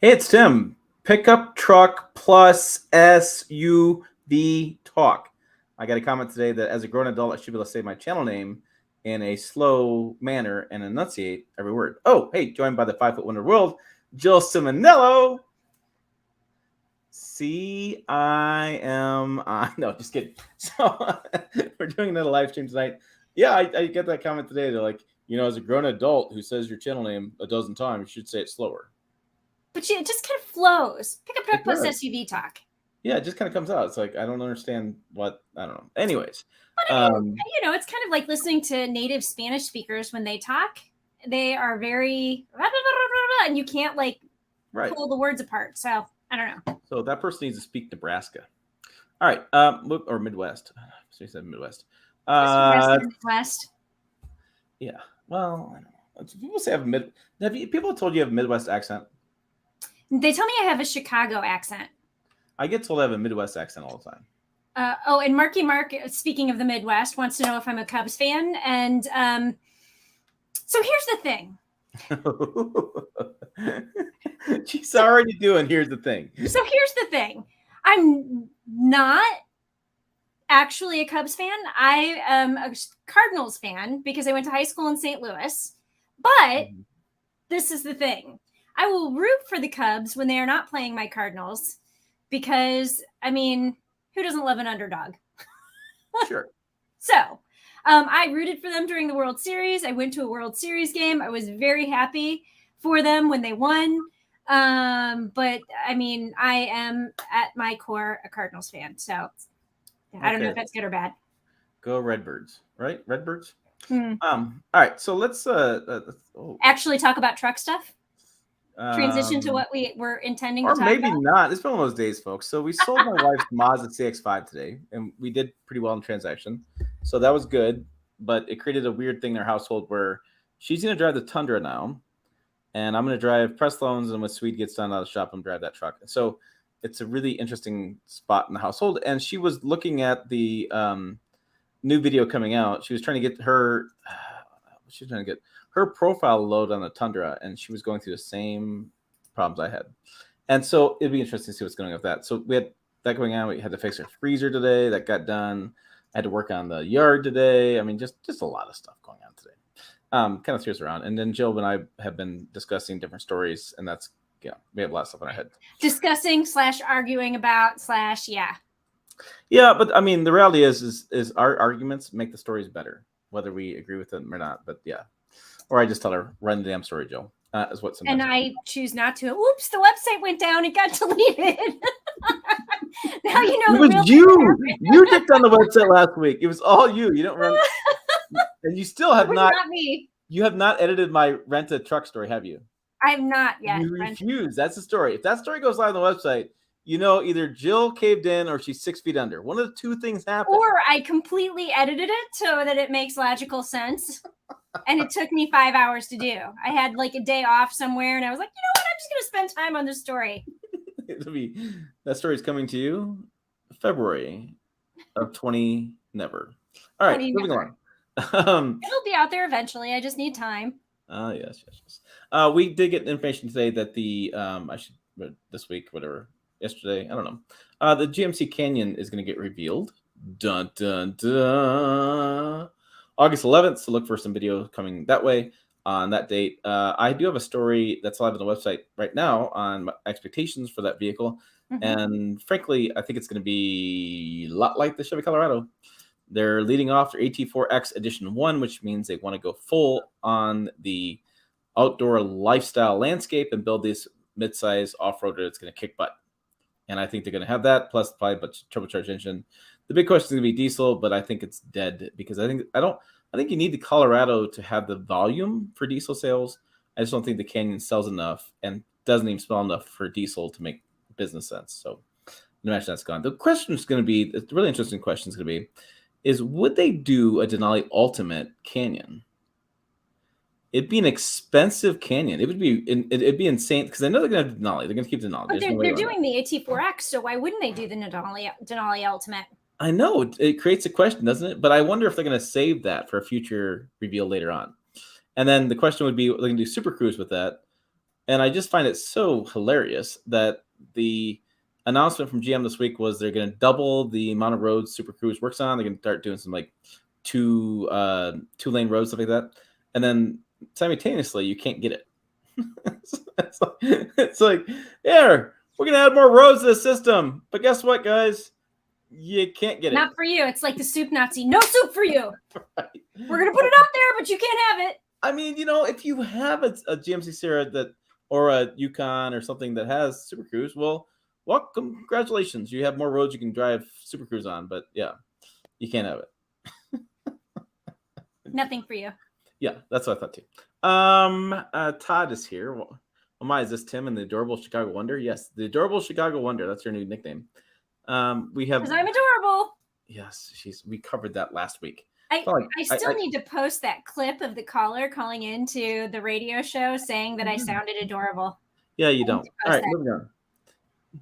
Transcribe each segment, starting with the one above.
Hey, it's Tim. Pickup truck plus SUV talk. I got a comment today that as a grown adult, I should be able to say my channel name in a slow manner and enunciate every word. Oh, hey, joined by the 5 foot wonder world, Jill Simonello. No, just kidding. So we're doing another live stream tonight. Yeah, I get that comment today. They're like, as a grown adult who says your channel name a dozen times, you should say it slower. But it just kind of flows. Pickup truck plus SUV talk. Yeah, it just kind of comes out. It's like, I don't understand what, I don't know. Anyways. But I mean, it's kind of like listening to native Spanish speakers when they talk. They are very, and you can't pull the words apart. So I don't know. So that person needs to speak Nebraska. All right. Or Midwest. So you said Midwest. Midwest. Yeah. Well, people say people told you have a Midwest accent? They tell me I have a Chicago accent. I get told I have a Midwest accent all the time. And Marky Mark, speaking of the Midwest, wants to know if I'm a Cubs fan. And so here's the thing. She's already doing here's the thing. So here's the thing. I'm not actually a Cubs fan. I am a Cardinals fan because I went to high school in St. Louis. But this is the thing. I will root for the Cubs when they are not playing my Cardinals because, I mean, who doesn't love an underdog? Sure. So I rooted for them during the World Series. I went to a World Series game. I was very happy for them when they won. But, I mean, I am at my core a Cardinals fan. So I don't know if that's good or bad. Go Redbirds, right? Redbirds? All right. So let's actually talk about truck stuff. Transition to what we were intending to talk about? Or maybe not. It's been one of those days, folks. So we sold my wife's Mazda CX-50 today, and we did pretty well in the transaction. So that was good, but it created a weird thing in our household where she's going to drive the Tundra now, and I'm going to drive press loans, and when Swede gets done out of the shop, I'm going to drive that truck. So it's a really interesting spot in the household, and she was looking at the new video coming out. She was trying to get her profile load on the Tundra, and she was going through the same problems I had. And so it'd be interesting to see what's going on with that. So we had that going on. We had to fix our freezer today. That got done. I had to work on the yard today. I mean, just a lot of stuff going on today. Kind of threw us around. And then Jill and I have been discussing different stories, and that's, we have a lot of stuff in our head. Discussing / arguing about / yeah. Yeah, but I mean, the reality is our arguments make the stories better, whether we agree with them or not. But yeah. Or I just tell her, run the damn story, Jill. Is what sometimes. And I choose not to. Oops, the website went down. It got deleted. Now you know. It was you. You dipped on the website last week. It was all you. You don't run. And you still have not. Not me. You have not edited my rent a truck story, have you? I have not yet. You refuse. That's the story. If that story goes live on the website, either Jill caved in or she's 6 feet under. One of the two things happened. Or I completely edited it so that it makes logical sense. And it took me 5 hours to do. I had a day off somewhere, and I was like, you know what? I'm just going to spend time on this story. That story is coming to you February of 20 never. All right, moving on. It'll be out there eventually. I just need time. Yes. We did get information today that this week, whatever, yesterday, I don't know. The GMC Canyon is going to get revealed. Dun, dun, dun. August 11th, so look for some video coming that way on that date. I do have a story that's live on the website right now on my expectations for that vehicle. And frankly, I think it's going to be a lot like the Chevy Colorado. They're leading off their AT4X Edition 1, which means they want to go full on the outdoor lifestyle landscape and build this midsize off-roader that's going to kick butt. And I think they're going to have that, plus probably a turbocharged engine. The big question is going to be diesel, but I think it's dead because I think you need the Colorado to have the volume for diesel sales. I just don't think the Canyon sells enough and doesn't even smell enough for diesel to make business sense. So imagine that's gone. The question is going to be, the really interesting question is going to be, is would they do a Denali Ultimate Canyon? It'd be an expensive Canyon. It'd be insane because I know they're going to have Denali. They're going to keep Denali. But they're doing the AT4X, so why wouldn't they do the Denali Ultimate? I know it creates a question, doesn't it? But I wonder if they're going to save that for a future reveal later on. And then the question would be, they're going to do Super Cruise with that. And I just find it so hilarious that the announcement from GM this week was they're going to double the amount of roads Super Cruise works on. They're going to start doing some like two lane roads, stuff like that. And then simultaneously, you can't get it. it's like, yeah, we're going to add more roads to the system. But guess what, guys? You can't get it. Not for you. It's like the soup Nazi. No soup for you. Right. We're going to put it out there, but you can't have it. I mean, if you have a GMC Sierra or a Yukon or something that has Super Cruise, well, congratulations. You have more roads you can drive Super Cruise on. But yeah, you can't have it. Nothing for you. Yeah, that's what I thought too. Todd is here. Well, is this Tim and the Adorable Chicago Wonder? Yes, the Adorable Chicago Wonder. That's your new nickname. We have. Because I'm adorable. Yes, we covered that last week. I still need to post that clip of the caller calling into the radio show saying that I sounded adorable. Yeah, you don't. All right, moving on.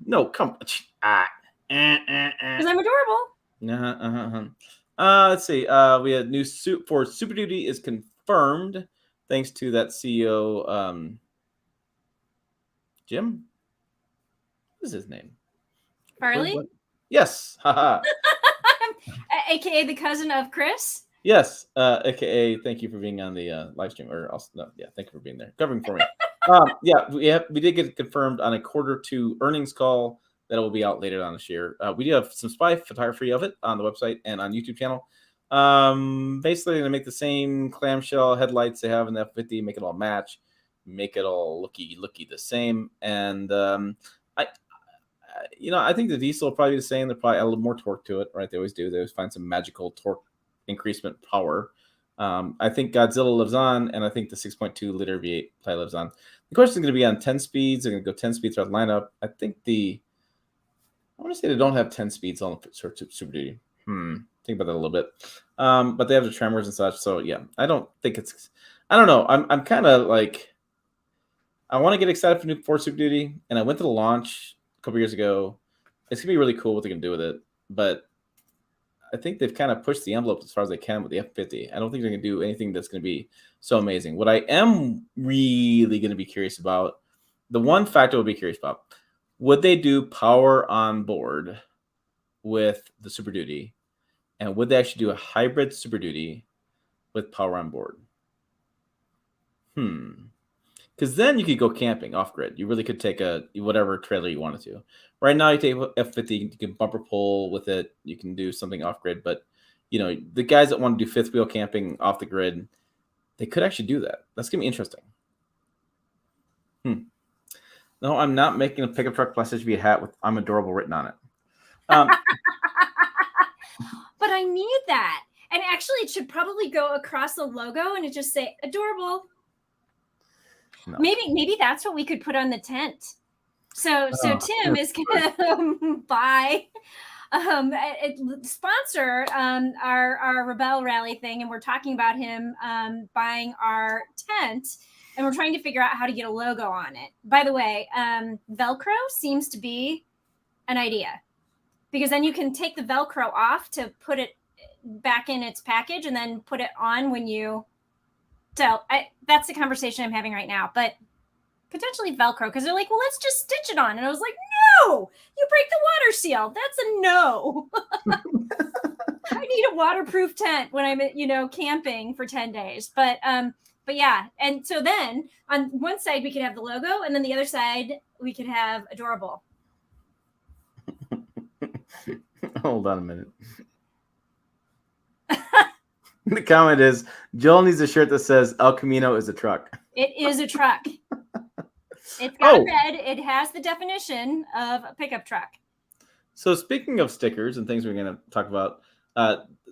No, come. Because I'm adorable. Let's see. We had new suit for Super Duty is confirmed thanks to that CEO, Jim. What is his name? Farley? Yes. Haha. AKA the cousin of Chris. Yes. AKA thank you for being on the live stream. Or also, no, yeah, thank you for being there, covering for me. Yeah, we did get confirmed on a Q2 earnings call that it will be out later on this year. We do have some spy photography of it on the website and on YouTube channel. Basically, going to make the same clamshell headlights they have in the F50, make it all match, make it all looky the same. And I think the diesel will probably be the same. They'll probably add a little more torque to it, right? They always do. They always find some magical torque increasement power. I think Godzilla lives on, and I think the 6.2 liter V8 probably lives on. The question is going to be on 10 speeds. They're going to go 10 speeds throughout the lineup. I want to say they don't have 10 speeds on Super Duty. Think about that a little bit. But they have the tremors and such. So yeah, I don't know. I'm kind of like, I want to get excited for new Ford Super Duty, and I went to the launch a couple years ago. It's gonna be really cool what they can do with it, but I think they've kind of pushed the envelope as far as they can with the F50. I don't think they're gonna do anything that's gonna be so amazing. What I am really gonna be curious about, the one factor I'll be curious about, would they do power on board with the Super Duty, and would they actually do a hybrid Super Duty with power on board? Because then you could go camping off grid. You really could take whatever trailer you wanted to. Right now, you take F50, you can bumper pull with it. You can do something off grid. But, the guys that want to do fifth wheel camping off the grid, they could actually do that. That's going to be interesting. No, I'm not making a pickup truck plus SUV hat with I'm adorable written on it. But I need that. And actually, it should probably go across the logo and it just say adorable. No. Maybe that's what we could put on the tent. So Tim is gonna buy sponsor our Rebel Rally thing, and we're talking about him buying our tent, and we're trying to figure out how to get a logo on it. By the way, Velcro seems to be an idea, because then you can take the Velcro off to put it back in its package and then put it on when you. So that's the conversation I'm having right now, but potentially Velcro, because they're like, well, let's just stitch it on. And I was like, no, you break the water seal. That's a no. I need a waterproof tent when I'm, camping for 10 days. But yeah. And so then on one side we could have the logo, and then the other side we could have adorable. Hold on a minute. The comment is, Joel needs a shirt that says El Camino is a truck. It is a truck. It's got red. It has the definition of a pickup truck. So speaking of stickers and things we're going to talk about,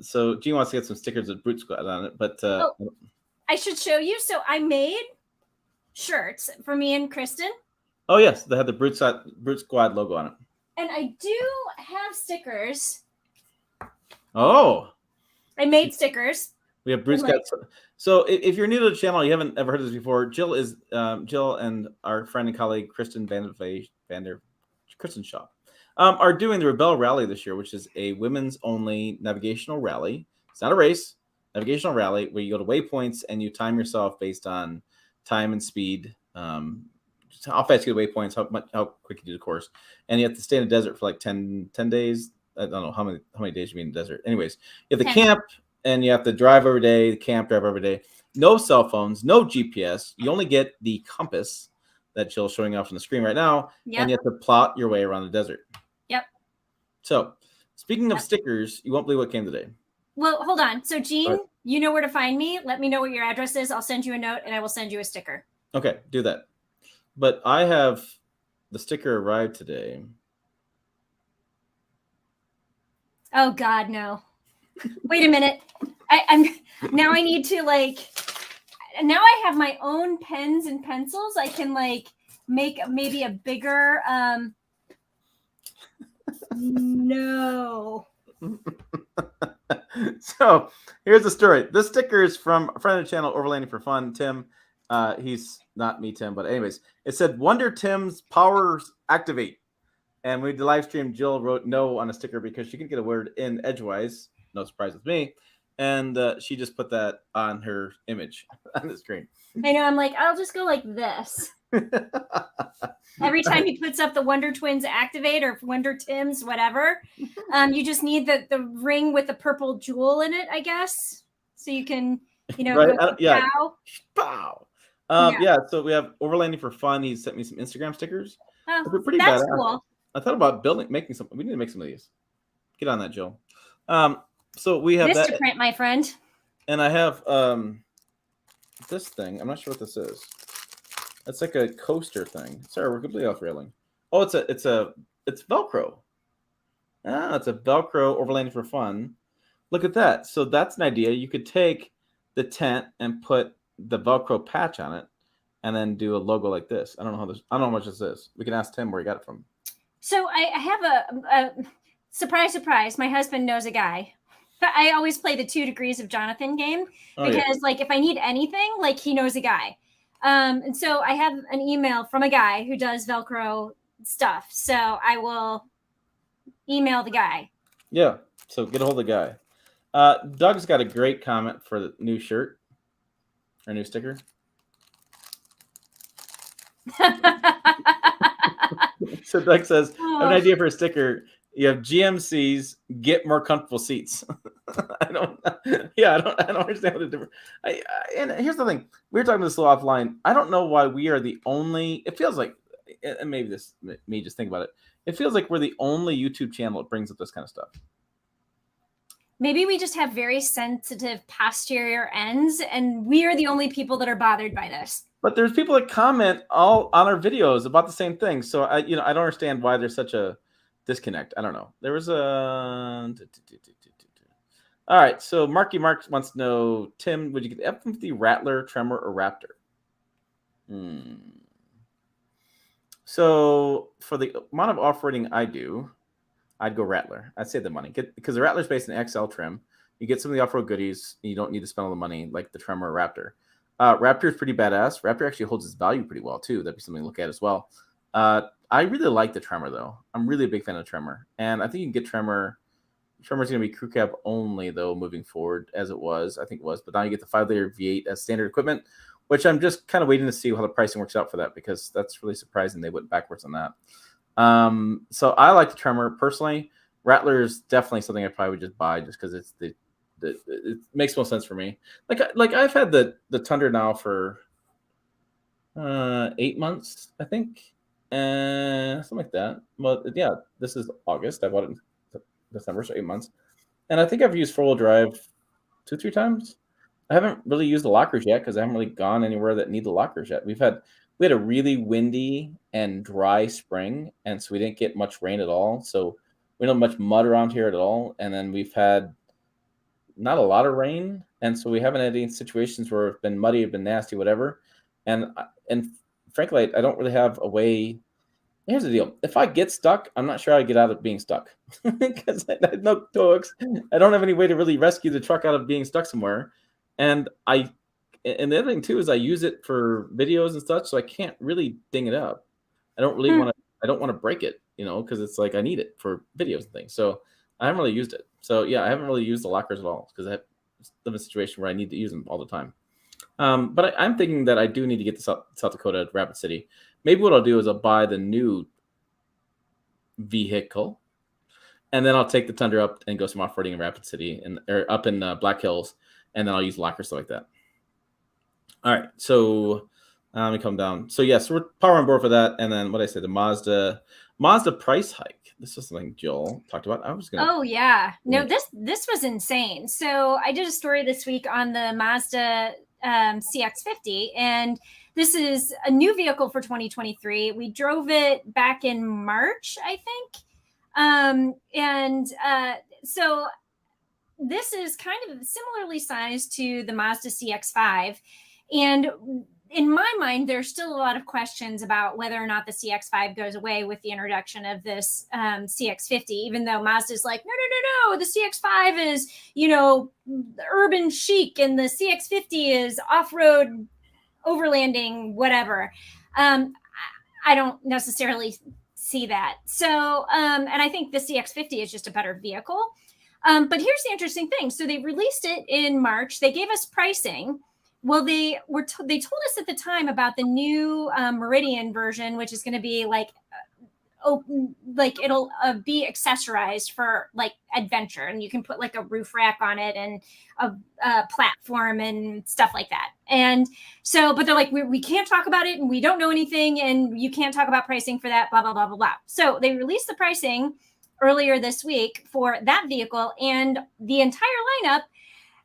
so Gene wants to get some stickers with Brute Squad on it, but I should show you. So I made shirts for me and Kristen. Oh yes, they have the Brute Squad logo on it. And I do have stickers. Oh. I made stickers. We have Bruce. So if you're new to the channel, you haven't ever heard of this before. Jill and our friend and colleague Kristen Kristen Shaw are doing the Rebel Rally this year, which is a women's only navigational rally. It's not a race, navigational rally where you go to waypoints and you time yourself based on time and speed. how fast you get waypoints, how quick you do the course, and you have to stay in the desert for like 10 days. I don't know how many days you mean in the desert. Anyways, you have to 10. camp and you have to drive every day, camp, drive every day. No cell phones, no GPS. You only get the compass that Jill's showing off on the screen right now, and you have to plot your way around the desert. Yep. So, speaking of stickers, you won't believe what came today. Well, hold on. So, Gene, you know where to find me. Let me know what your address is. I'll send you a note, and I will send you a sticker. Okay, do that. But I have the sticker arrived today. Oh God, no! Wait a minute. I'm now. I need to Now I have my own pens and pencils. I can make maybe a bigger. No. So here's the story. This sticker is from a friend of the channel, Overlanding for Fun, Tim. He's not me, Tim, but anyways, it said Wonder Tim's powers activate. And we did the live stream. Jill wrote no on a sticker because she couldn't get a word in edgewise. No surprise with me. And she just put that on her image on the screen. I know. I'm like, I'll just go like this. Every time he puts up the Wonder Twins activate or Wonder Tims, whatever, you just need the ring with the purple jewel in it, I guess. So you can, right? Yeah. Pow. So we have Overlanding for Fun. He sent me some Instagram stickers. Oh, they're pretty that's badass. cool. I thought about making some. We need to make some of these. Get on that, Jill. So we have this to print, my friend. And I have this thing. I'm not sure what this is. It's like a coaster thing. Sorry, we're completely off railing. Oh, it's Velcro. Ah, it's a Velcro Overlanding for Fun. Look at that. So that's an idea. You could take the tent and put the Velcro patch on it, and then do a logo like this. I don't know how much this is. We can ask Tim where he got it from. So I have a surprise. My husband knows a guy. I always play the 2 Degrees of Jonathan game because if I need anything, he knows a guy. And so I have an email from a guy who does Velcro stuff. So I will email the guy. Yeah. So get a hold of the guy. Doug's got a great comment for the new shirt or new sticker. So Doug says, I have an idea for a sticker. You have GMC's get more comfortable seats. I don't understand what the difference. And here's the thing. We were talking about this a little offline. I don't know why we are the only, it feels like, and maybe this, me just think about it. It feels like we're the only YouTube channel that brings up this kind of stuff. Maybe we just have very sensitive posterior ends, and we are the only people that are bothered by this. But there's people that comment all on our videos about the same thing. So I don't understand why there's such a disconnect. I don't know. There was a. All right. So Marky Mark wants to know, Tim, would you get the F-50 Rattler, Tremor, or Raptor? So for the amount of off-roading I do, I'd go Rattler. I'd save the money because the Rattler's based in XL trim. You get some of the off-road goodies, and you don't need to spend all the money like the Tremor or Raptor. Raptor is pretty badass. Raptor actually holds its value pretty well too. That'd be something to look at as well. I really like the Tremor though. I'm really a big fan of the Tremor, and I think you can get Tremor. Tremor's going to be crew cab only though moving forward, as it was. I think it was, but now you get the 5-liter V8 as standard equipment, which I'm just kind of waiting to see how the pricing works out for that because that's really surprising they went backwards on that. So I like the Tremor personally. Rattler is definitely something I probably would just buy just because it's it makes most sense for me. Like I've had the Tundra now for 8 months, I think, something like that. Well, yeah, this is August. I bought it in December, so 8 months, and I think I've used 4-wheel drive 2-3 times. I haven't really used the lockers yet because I haven't really gone anywhere that need the lockers yet. We had a really windy and dry spring, and so we didn't get much rain at all. So we don't have much mud around here at all, and then we've had not a lot of rain, and so we haven't had any situations where it's been muddy, it's been nasty, whatever. And frankly, I don't really have a way. Here's the deal: if I get stuck, I'm not sure how to get out of being stuck because I have no hooks. I don't have any way to really rescue the truck out of being stuck somewhere. And the other thing too is I use it for videos and such, so I can't really ding it up. I don't really want to. I don't want to break it, because it's like I need it for videos and things. So I haven't really used it. So yeah, I haven't really used the lockers at all because I live in a situation where I need to use them all the time. But I'm thinking that I do need to get to South Dakota, Rapid City. maybe what I'll do is I'll buy the new vehicle, and then I'll take the Tundra up and go some off-roading in Rapid City or up in Black Hills, and then I'll use locker stuff like that. All right, so let me come down. So yes, we're power on board for that, and then what I said, the Mazda price hike. This was something Joel talked about. I was gonna. Oh yeah, no, this was insane. So I did a story this week on the Mazda CX-50, and this is a new vehicle for 2023. We drove it back in March, I think, so this is kind of similarly sized to the Mazda CX-5, and in my mind, there's still a lot of questions about whether or not the CX-5 goes away with the introduction of this CX-50, even though Mazda's like, no, the CX-5 is, urban chic, and the CX-50 is off-road, overlanding, whatever. I don't necessarily see that. So, and I think the CX-50 is just a better vehicle. But here's the interesting thing. So they released it in March. They gave us pricing. Well, they told us at the time about the new Meridian version, which is going to be like it'll be accessorized for like adventure, and you can put like a roof rack on it and a platform and stuff like that. And so, but they're like, we can't talk about it, and we don't know anything, and you can't talk about pricing for that, blah, blah, blah, blah, blah. So they released the pricing earlier this week for that vehicle and the entire lineup.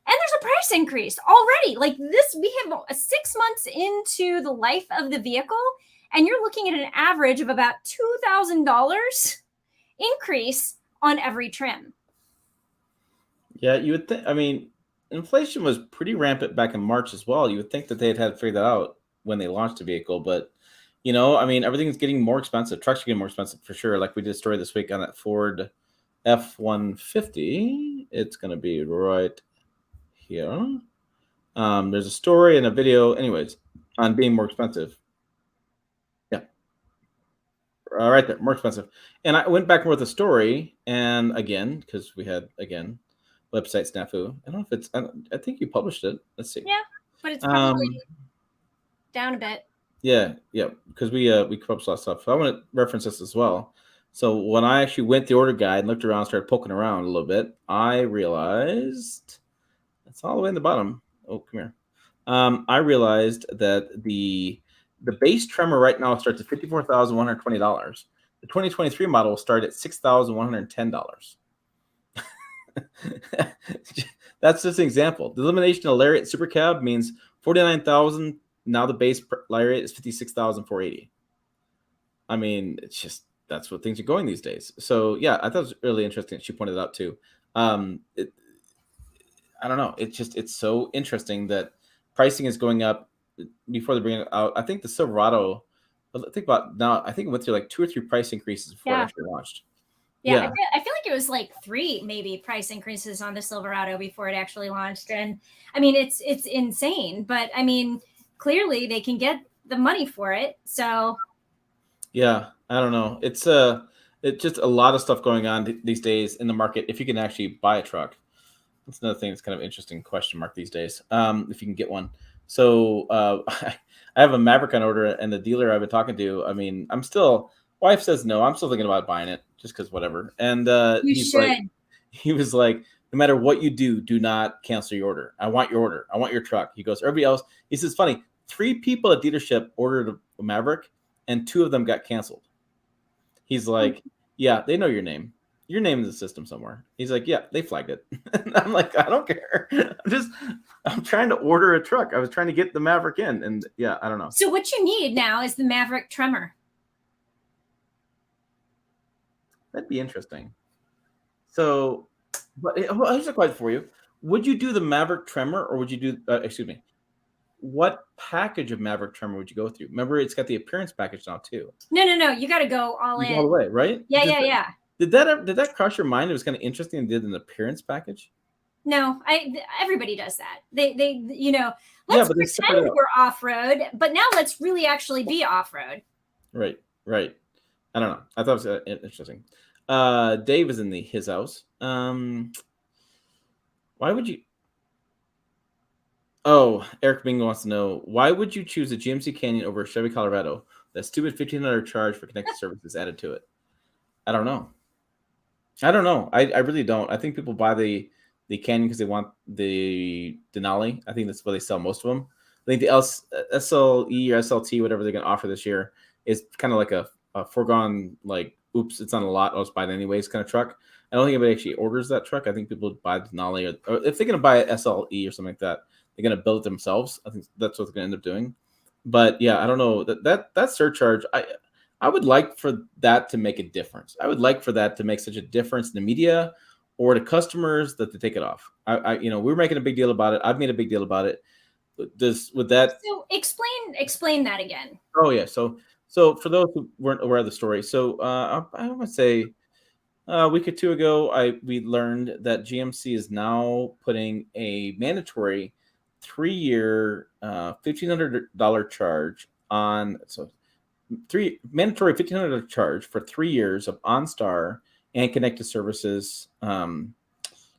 And there's a price increase already. Like this, we have 6 months into the life of the vehicle, and you're looking at an average of about $2,000 increase on every trim. Yeah, you would think. I mean, inflation was pretty rampant back in March as well. You would think that they had figured that out when they launched the vehicle, but I mean, everything's getting more expensive. Trucks are getting more expensive for sure. Like we did a story this week on that Ford F-150. It's going to be right here. There's a story and a video, anyways, on being more expensive. Yeah, right there, more expensive. And I went back and wrote the story, and again, because we had website snafu. I don't know if it's. I think you published it. Let's see. Yeah, but it's probably down a bit. Yeah, because we published a lot of stuff. So I want to reference this as well. So when I actually went the order guide and looked around, started poking around a little bit, I realized it's all the way in the bottom. Oh, come here. I realized that the base Tremor right now starts at $54,120. The 2023 model will start at $6,110. That's just an example. The elimination of Lariat Super Cab means $49,000. Now the base Lariat is $56,480. I mean, it's just that's what things are going these days. So yeah, I thought it was really interesting. She pointed it out too. I don't know. It's so interesting that pricing is going up before they bring it out. I think the Silverado. Think about now. I think it went through like 2 or 3 price increases before it actually launched. Yeah, I feel like it was like 3 maybe price increases on the Silverado before it actually launched. And I mean, it's insane. But I mean, clearly they can get the money for it. So yeah, I don't know. It's just a lot of stuff going on these days in the market. If you can actually buy a truck, that's another thing that's kind of interesting question mark these days. If you can get one. So I have a Maverick on order, and the dealer I've been talking to, I mean, wife says no. I'm still thinking about buying it just because whatever. And he was like, no matter what you do, do not cancel your order. I want your order. I want your truck. He goes, everybody else. He says, funny, 3 people at dealership ordered a Maverick, and 2 of them got canceled. He's like, yeah, they know your name. Your name in the system somewhere. He's like, yeah, they flagged it. And I'm like, I don't care. I'm trying to order a truck. I was trying to get the Maverick in, and yeah, I don't know. So what you need now is the Maverick Tremor. That'd be interesting. So, but here's a question for you: would you do the Maverick Tremor, or would you do? Excuse me. What package of Maverick Tremor would you go through? Remember, it's got the appearance package now too. No. You got to go all in. All the way, right? Yeah. Did that cross your mind? It was kind of interesting and did an appearance package. No, everybody does that. They let's pretend we're off road, but now let's really actually be off road. Right. I don't know. I thought it was interesting. Dave is in his house. Why would you? Oh, Eric Bingo wants to know, why would you choose a GMC Canyon over a Chevy Colorado? That stupid $1,500 charge for connected services added to it. I don't know. I really don't. I think people buy the Canyon because they want the Denali. I think that's why they sell most of them. I think the SLE or SLT, whatever they're going to offer this year, is kind of like a foregone, like, oops, it's on a lot, I'll just buy it anyways kind of truck. I don't think anybody actually orders that truck. I think people buy the Denali, or if they're going to buy an SLE or something like that, they're going to build it themselves. I think that's what they're going to end up doing. But yeah, I don't know, that surcharge. I would like for that to make a difference. I would like for that to make such a difference in the media or to customers that they take it off. We're making a big deal about it. I've made a big deal about it. Would that? So explain that again. Oh yeah. So for those who weren't aware of the story, so I want to say a week or two ago, we learned that GMC is now putting a mandatory 3-year $1,500 charge on mandatory $1,500 charge for 3 years of OnStar and connected services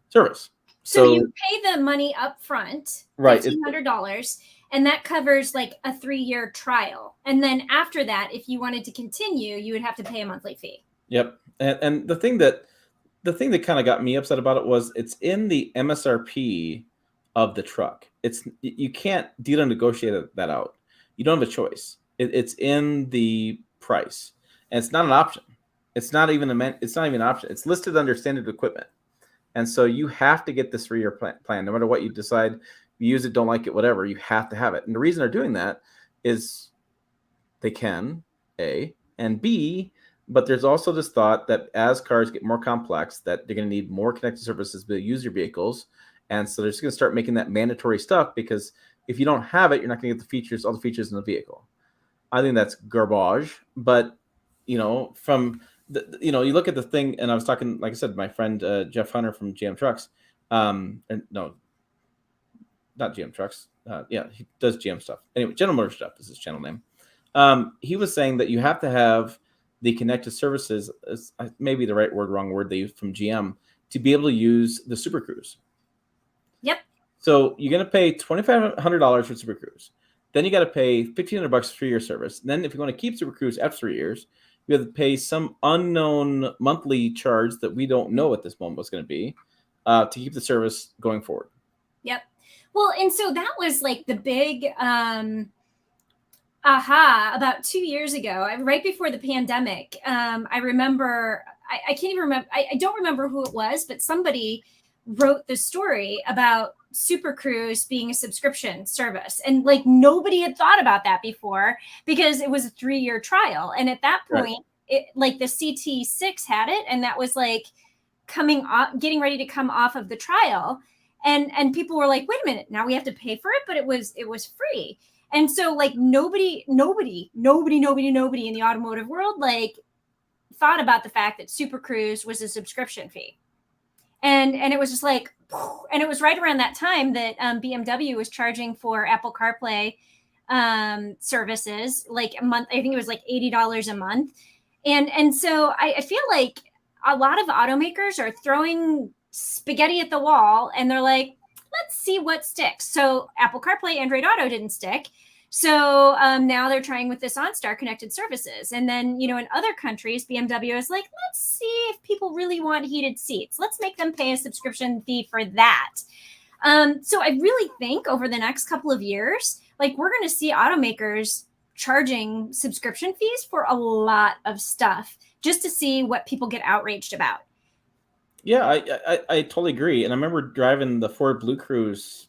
service. So you pay the money up front, right? $1,500, and that covers like a 3-year trial. And then after that, if you wanted to continue, you would have to pay a monthly fee. Yep. And the thing that kind of got me upset about it was it's in the MSRP of the truck. You can't dealer negotiate that out. You don't have a choice. It's in the price, and it's not an option. It's not even an option. It's listed under standard equipment, and so you have to get this 3-year plan. No matter what you decide, you use it, don't like it, whatever. You have to have it. And the reason they're doing that is they can, A, and B. But there's also this thought that as cars get more complex, that they're going to need more connected services to use your vehicles, and so they're just going to start making that mandatory stuff, because if you don't have it, you're not going to get all the features in the vehicle. I think that's garbage. But you look at the thing, and I was talking, like I said, my friend Jeff Hunter from GM Trucks, no, not GM Trucks. Yeah, he does GM stuff. Anyway, General Motors stuff is his channel name. He was saying that you have to have the connected services, maybe the right word, wrong word they used from GM, to be able to use the Super Cruise. Yep. So you're going to pay $2,500 for Super Cruise. Then you got to pay $1,500 for 3-year service. And then if you want to keep Super Cruise after 3 years, you have to pay some unknown monthly charge that we don't know at this moment what's going to be to keep the service going forward. Yep. Well, and so that was like the big aha about 2 years ago, right before the pandemic. I remember, I can't even remember, I don't remember who it was, but somebody wrote the story about Super Cruise being a subscription service. And like nobody had thought about that before because it was a 3-year trial. And at that point, like the CT6 had it, and that was like getting ready to come off of the trial. And people were like, wait a minute, now we have to pay for it, but it was free. And so like nobody in the automotive world like thought about the fact that Super Cruise was a subscription fee. And it was just like, and it was right around that time that BMW was charging for Apple CarPlay services, like a month. I think it was like $80 a month. And so I feel like a lot of automakers are throwing spaghetti at the wall, and they're like, let's see what sticks. So Apple CarPlay, Android Auto didn't stick. So now they're trying with this OnStar connected services. And then, in other countries, BMW is like, let's see if people really want heated seats. Let's make them pay a subscription fee for that. So I really think over the next couple of years, like we're going to see automakers charging subscription fees for a lot of stuff just to see what people get outraged about. Yeah, I totally agree. And I remember driving the Ford Blue Cruise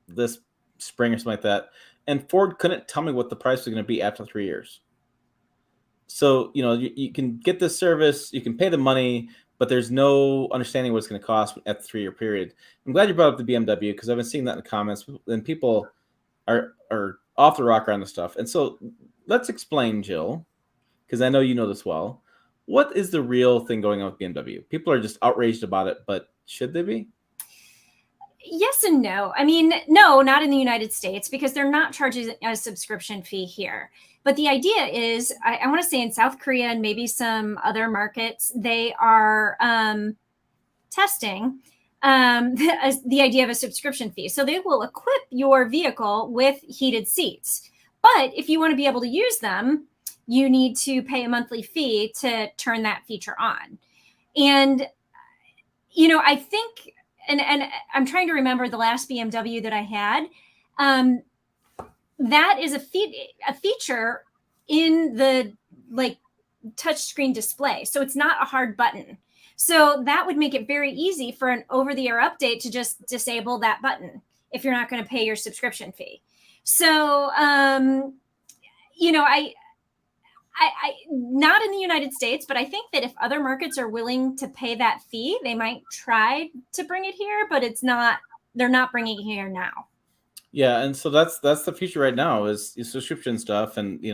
this spring or something like that, and Ford couldn't tell me what the price was going to be after 3 years. So, you can get this service, you can pay the money, but there's no understanding what it's going to cost at the 3-year period. I'm glad you brought up the BMW, because I've been seeing that in the comments, and people are off the rocker on this stuff. And so let's explain, Jill, because I know you know this well. What is the real thing going on with BMW? People are just outraged about it, but should they be? Yes and no. I mean, no, not in the United States, because they're not charging a subscription fee here. But the idea is, I want to say in South Korea and maybe some other markets, they are testing the idea of a subscription fee. So they will equip your vehicle with heated seats. But if you want to be able to use them, you need to pay a monthly fee to turn that feature on. And, I think, and I'm trying to remember the last BMW that I had. That is a feature in the touchscreen display. So it's not a hard button. So that would make it very easy for an over-the-air update to just disable that button if you're not going to pay your subscription fee. So, I not in the United States, but I think that if other markets are willing to pay that fee, they might try to bring it here, but they're not bringing it here now. Yeah, and so that's the future right now is subscription stuff, and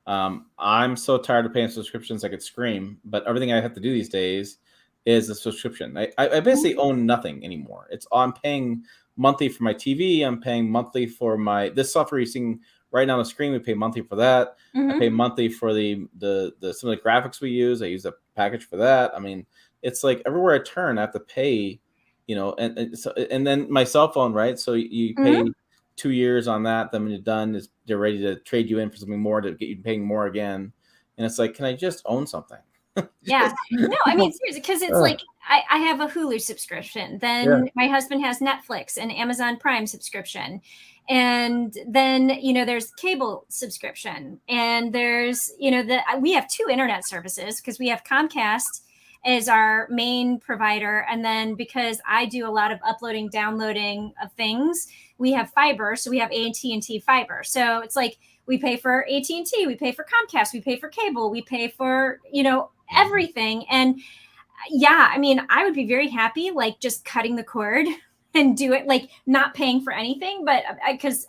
I'm so tired of paying subscriptions I could scream, but everything I have to do these days is a subscription. I basically own nothing anymore. I'm paying monthly for my TV. I'm paying monthly for this software you're seeing right now on the screen. We pay monthly for that. I pay monthly for the some of the graphics we use. I use a package for that. I mean, it's like everywhere I turn, I have to pay. And then my cell phone, right? So you pay 2 years on that. Then when you're done, they're ready to trade you in for something more to get you paying more again. And it's like, can I just own something? Yeah. No, I mean, seriously, because it's like I have a Hulu subscription. Then my husband has Netflix and Amazon Prime subscription. And then, there's cable subscription. And there's, we have 2 internet services because we have Comcast as our main provider. And then because I do a lot of uploading, downloading of things, we have fiber. So we have AT&T fiber. So it's like we pay for AT&T, we pay for Comcast, we pay for cable, we pay for, everything. And yeah, I mean, I would be very happy, just cutting the cord and do it, not paying for anything. But because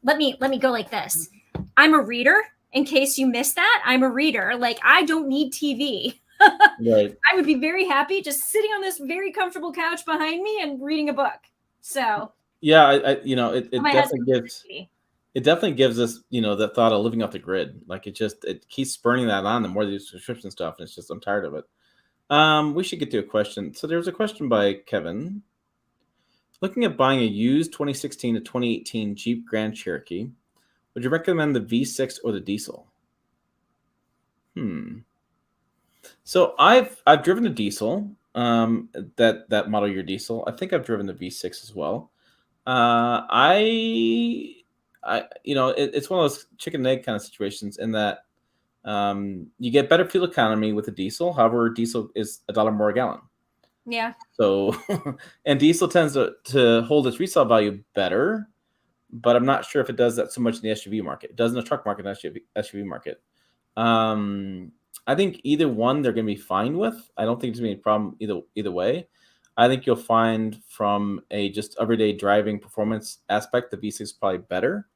let me go like this. I'm a reader. In case you missed that, I'm a reader. I don't need TV. Right. I would be very happy just sitting on this very comfortable couch behind me and reading a book. So yeah, it definitely gives us the thought of living off the grid. It keeps spurning that on the more these subscription stuff, and it's just I'm tired of it. We should get to a question. So there was a question by Kevin. Looking at buying a used 2016 to 2018 Jeep Grand Cherokee, would you recommend the V6 or the diesel? So I've driven a diesel, that model year diesel. I think I've driven the V6 as well. It's one of those chicken and egg kind of situations in that you get better fuel economy with a diesel. However, diesel is $1 more a gallon. Yeah. So, and diesel tends to hold its resale value better, but I'm not sure if it does that so much in the SUV market. It does in the truck market and SUV market. I think either one they're going to be fine with. I don't think there's going to be a problem either way. I think you'll find from a just everyday driving performance aspect, the V6 is probably better.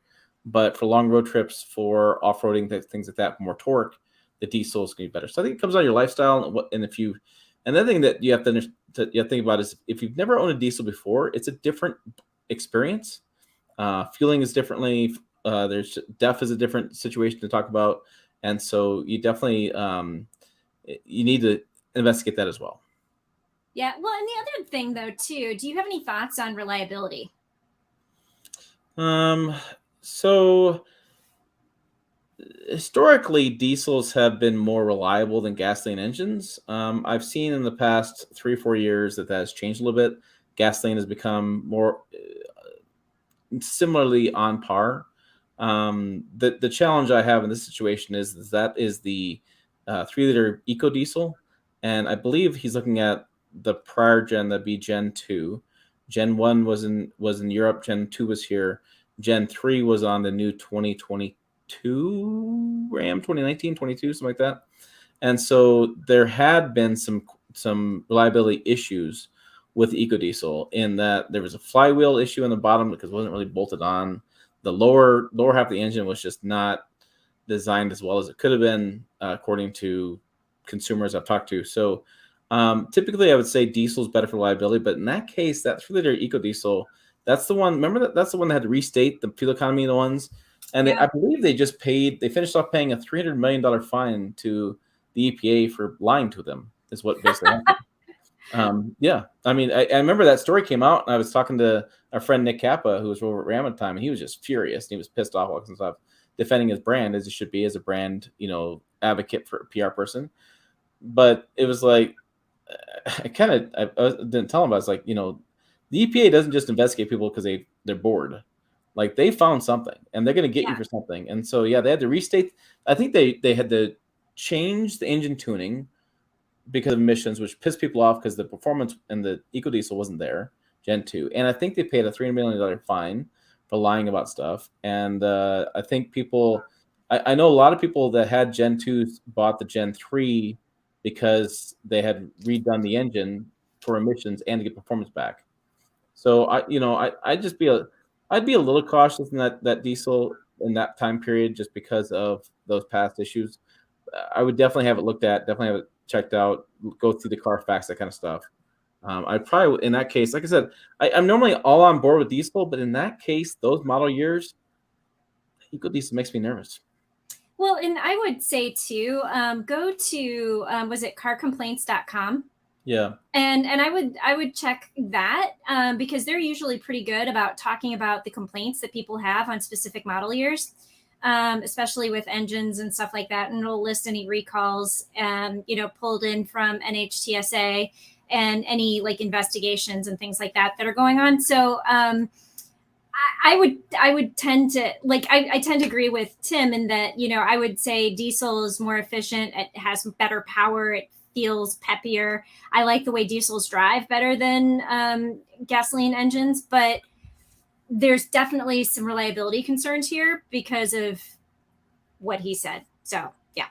But for long road trips, for off-roading, things like that, more torque, the diesel is going to be better. So I think it comes on your lifestyle. And the other thing that you have to think about is if you've never owned a diesel before, it's a different experience. Fueling is differently. There's DEF is a different situation to talk about. And so you definitely you need to investigate that as well. Yeah. Well, and the other thing though, too, do you have any thoughts on reliability? So historically, diesels have been more reliable than gasoline engines. I've seen in the past 3 or 4 years that has changed a little bit. Gasoline has become more similarly on par. The challenge I have in this situation is the 3-liter eco diesel, and I believe he's looking at the prior gen, that'd be Gen 2. Gen 1 was in Europe. Gen 2 was here. Gen 3 was on the new 2022 Ram, 2019, 22, something like that. And so there had been some reliability issues with the EcoDiesel in that there was a flywheel issue in the bottom because it wasn't really bolted on. The lower half of the engine was just not designed as well as it could have been, according to consumers I've talked to. So typically I would say diesel is better for reliability, but in that case, that 3-liter EcoDiesel, that's the one. Remember that's the one that had to restate the fuel economy of the ones. And I believe they finished off paying a $300 million fine to the EPA for lying to them, is what basically happened. Yeah. I mean, I remember that story came out, and I was talking to our friend Nick Kappa, who was over at Ram at the time, and he was just furious. And he was pissed off all kinds of stuff. defending his brand as he should be as a brand, advocate for a PR person. But it was like, I didn't tell him, but I was like, the EPA doesn't just investigate people because they're bored. Like, they found something and they're going to get you for something. And so, yeah, they had to restate. I think they had to change the engine tuning because of emissions, which pissed people off because the performance and the EcoDiesel wasn't there, Gen 2. And I think they paid a $300 million fine for lying about stuff. And I think I know a lot of people that had Gen 2s bought the Gen 3 because they had redone the engine for emissions and to get performance back. So I'd be a little cautious in that diesel in that time period just because of those past issues. I would definitely have it looked at, definitely have it checked out, go through the Carfax, that kind of stuff. I probably, in that case, like I said, I'm normally all on board with diesel, but in that case, those model years, EcoDiesel makes me nervous. Well, and I would say too, go to was it carcomplaints.com? Yeah. And I would check that because they're usually pretty good about talking about the complaints that people have on specific model years, especially with engines and stuff like that. And it'll list any recalls, pulled in from NHTSA and any like investigations and things like that are going on. So I would tend to I tend to agree with Tim in that, I would say diesel is more efficient. It has better power. It feels peppier. I like the way diesels drive better than gasoline engines, but there's definitely some reliability concerns here because of what he said. So yeah,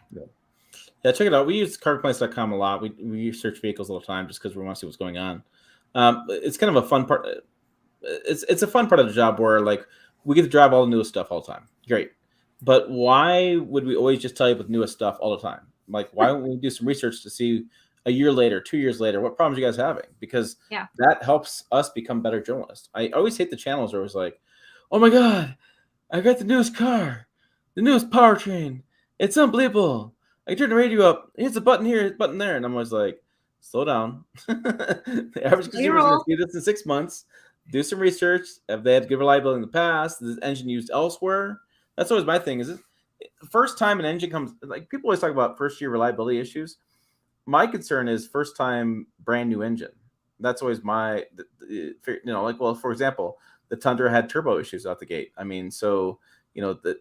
check it out. We use carcomplaints.com a lot. We search vehicles all the time just because we want to see what's going on. It's kind of a fun part. It's a fun part of the job where like we get to drive all the newest stuff all the time. Great. But why would we always just tell you with newest stuff all the time? Like, why don't we do some research to see a year later, 2 years later, what problems you guys having? Because that helps us become better journalists. I always hate the channels where it was like, oh my God, I got the newest car, the newest powertrain. It's unbelievable. I turn the radio up. Here's a button here, a button there. And I'm always like, slow down. The average consumer is going to see this in 6 months. Do some research. Have they had good reliability in the past? Is this engine used elsewhere? That's always my thing. Is it the first time an engine comes? Like, people always talk about first year reliability issues. My concern is first time brand new engine. That's always my, for example, the Tundra had turbo issues out the gate. I mean, so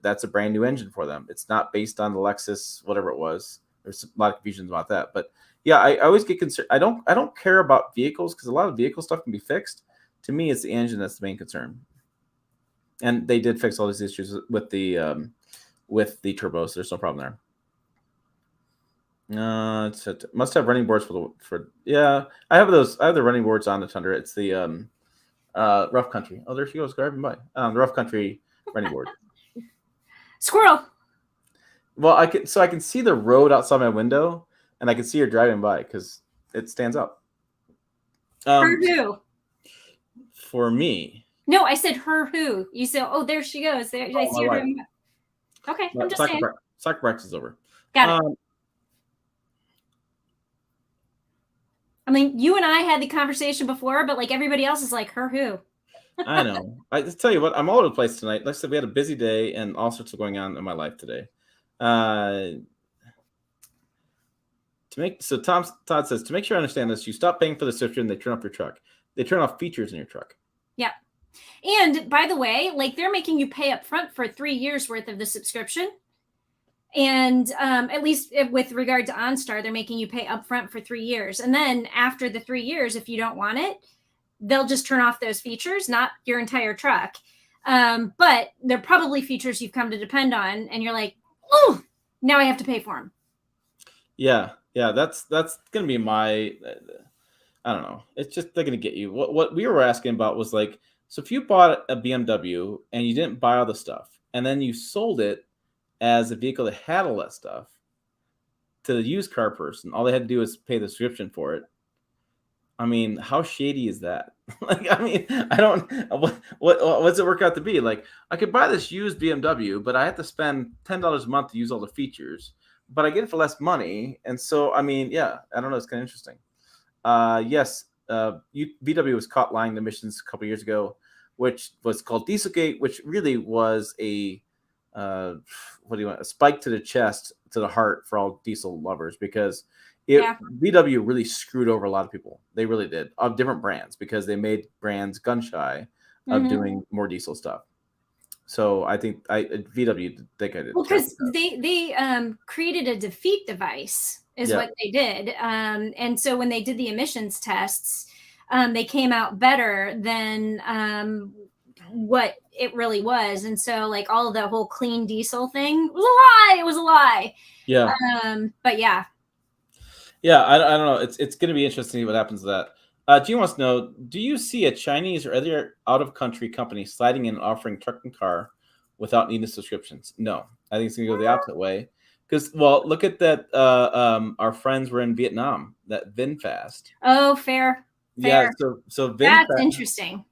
that's a brand new engine for them. It's not based on the Lexus, whatever it was. There's a lot of confusions about that, but yeah, I always get concerned. I don't care about vehicles because a lot of vehicle stuff can be fixed. To me, it's the engine that's the main concern. And they did fix all these issues with the turbos. There's no problem there. It must have running boards for I have those. I have the running boards on the Tundra. It's the rough country. Oh, there she goes driving by. The rough country running board. Squirrel. Well, I can see the road outside my window, and I can see her driving by because it stands up. For who? For me. No, I said her who. You said, oh, there she goes. There, I see her driving by. Okay, I'm just saying. Soccer practice is over. Got it. I mean, you and I had the conversation before, but like everybody else is like, her who? I know. I just tell you what, I'm all over the place tonight. Like I said, we had a busy day and all sorts of going on in my life today. Todd says, to make sure I understand this, you stop paying for the subscription, they turn off your truck. They turn off features in your truck. Yeah. And by the way, like they're making you pay up front for 3 years worth of the subscription. And at least with regard to OnStar, they're making you pay upfront for 3 years. And then after the 3 years, if you don't want it, they'll just turn off those features, not your entire truck. But they're probably features you've come to depend on. And you're like, oh, now I have to pay for them. Yeah. That's going to be my, I don't know. It's just, they're going to get you. What we were asking about was like, so if you bought a BMW and you didn't buy all the stuff, and then you sold it as a vehicle that had all that stuff to the used car person, all they had to do was pay the subscription for it. I mean, how shady is that? Like, I mean, I don't, what's it work out to be? Like, I could buy this used BMW, but I have to spend $10 a month to use all the features, but I get it for less money. And so, I mean, yeah, I don't know. It's kind of interesting. Yes. VW was caught lying to emissions a couple years ago, which was called Dieselgate, which really was a what do you want? A spike to the chest, to the heart for all diesel lovers, because Yeah. VW really screwed over a lot of people. They really did, of different brands, because they made brands gun shy of doing more diesel stuff. So I think VW did a Well, terrible because job. they created a defeat device is Yeah. what they did, and so when they did the emissions tests, they came out better than what it really was, and so like all of the whole clean diesel thing was a lie. It was a lie. Yeah. But yeah. Yeah, I don't know. It's going to be interesting to see what happens to that. Gene wants to know, do you see a Chinese or other out-of-country company sliding in and offering truck and car without needing subscriptions? No. I think it's going to go the opposite way. Because, well, look at that. Our friends were in Vietnam, that VinFast. Oh, fair. Yeah, Fair. so That's VinFast, interesting.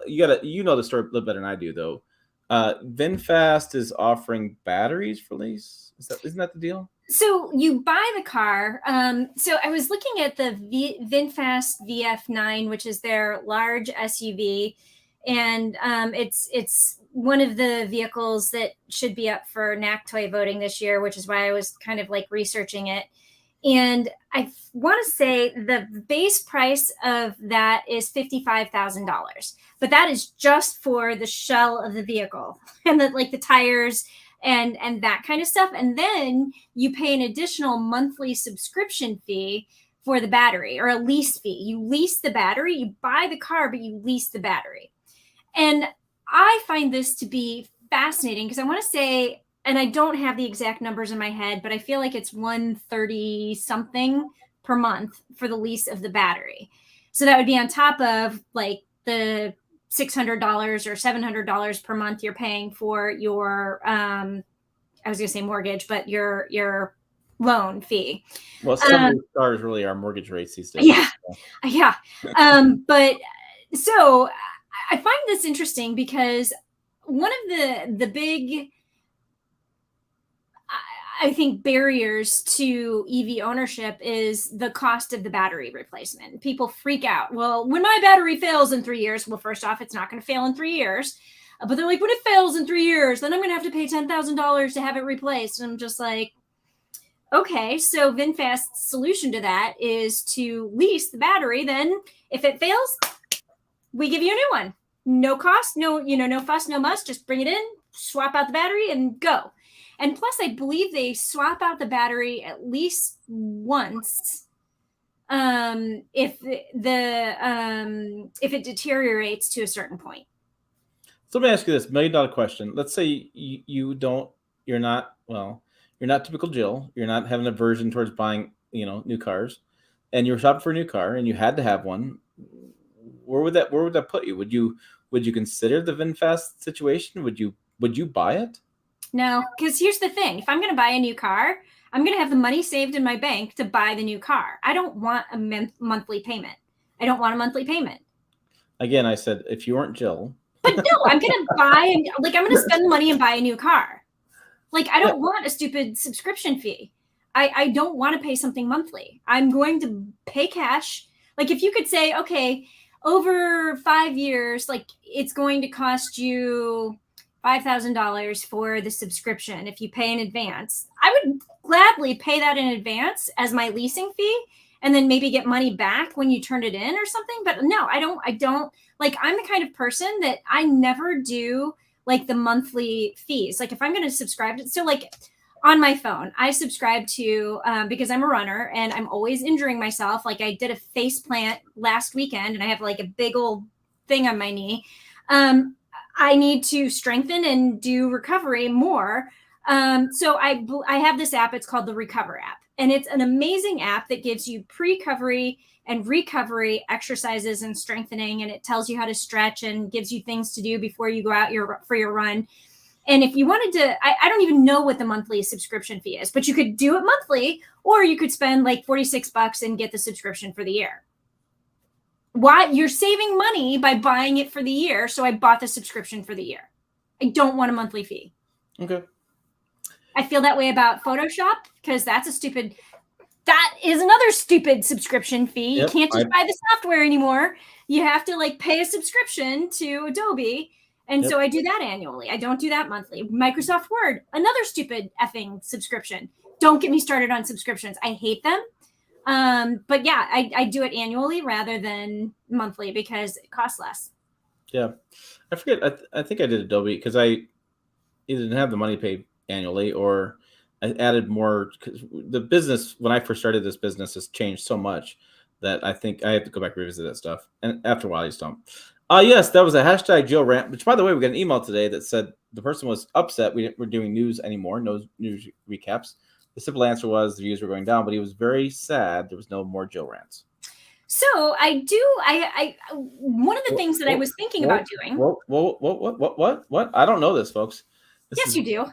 you know the story a little better than I do, though. VinFast is offering batteries for lease. Isn't that the deal? So you buy the car. So I was looking at the VinFast VF9, which is their large SUV, and it's one of the vehicles that should be up for NACTOY voting this year, which is why I was kind of like researching it. And I want to say the base price of that is $55,000, but that is just for the shell of the vehicle and the tires and that kind of stuff. And then you pay an additional monthly subscription fee for the battery, or a lease fee. You lease the battery, you buy the car, but you lease the battery. And I find this to be fascinating because I want to say, and I don't have the exact numbers in my head, but I feel like it's $130 something per month for the lease of the battery. So that would be on top of like the $600 or $700 per month you're paying for your, I was going to say mortgage, but your loan fee. Well, some of these cars really are mortgage rates these days. Yeah. Yeah. But so I find this interesting because one of the big, I think, barriers to EV ownership is the cost of the battery replacement. People freak out. Well, when my battery fails in 3 years, well, first off, it's not going to fail in 3 years. But they're like, when it fails in 3 years, then I'm going to have to pay $10,000 to have it replaced. And I'm just like, okay, so VinFast's solution to that is to lease the battery. Then if it fails, we give you a new one. No cost, no fuss, no muss. Just bring it in, swap out the battery, and go. And plus, I believe they swap out the battery at least once if it deteriorates to a certain point. So let me ask you this $1 million question. Let's say you're not typical Jill. You're not having an aversion towards buying, new cars, and you're shopping for a new car, and you had to have one. Where would that put you? Would you consider the VinFast situation? Would you buy it? No, because here's the thing. If I'm going to buy a new car, I'm going to have the money saved in my bank to buy the new car. I don't want a monthly payment. I don't want a monthly payment. Again, I said, if you weren't Jill. But no, I'm going to I'm going to spend the money and buy a new car. Like, I don't want a stupid subscription fee. I don't want to pay something monthly. I'm going to pay cash. Like, if you could say, okay, over 5 years, like, it's going to cost you $5,000 for the subscription if you pay in advance, I would gladly pay that in advance as my leasing fee and then maybe get money back when you turn it in or something. But no, I don't like, I'm the kind of person that I never do like the monthly fees. Like, if I'm going to subscribe to, so like on my phone, I subscribe to, because I'm a runner and I'm always injuring myself. Like, I did a face plant last weekend and I have like a big old thing on my knee. I need to strengthen and do recovery more. So I have this app. It's called the Recover app. And it's an amazing app that gives you pre-recovery and recovery exercises and strengthening. And it tells you how to stretch and gives you things to do before you go out for your run. And if you wanted to, I don't even know what the monthly subscription fee is, but you could do it monthly, or you could spend like $46 and get the subscription for the year. Why? You're saving money by buying it for the year. So I bought the subscription for the year. I don't want a monthly fee. Okay. I feel that way about Photoshop because that is another stupid subscription fee. Yep, you can't just buy the software anymore. You have to like pay a subscription to Adobe. And so I do that annually. I don't do that monthly. Microsoft Word, another stupid effing subscription. Don't get me started on subscriptions. I hate them. But yeah, I do it annually rather than monthly because it costs less. Yeah. I forget. I think I did Adobe because I either didn't have the money to pay annually or I added more. Cause the business, when I first started this business, has changed so much that I think I have to go back and revisit that stuff. And after a while, I just don't. Yes, that was a hashtag Joe rant, which, by the way, we got an email today that said the person was upset we weren't doing news anymore, no news recaps. The simple answer was the views were going down, but he was very sad there was no more Joe rants. So I one of the things that I was thinking about doing. What? I don't know this, folks. Yes, you do.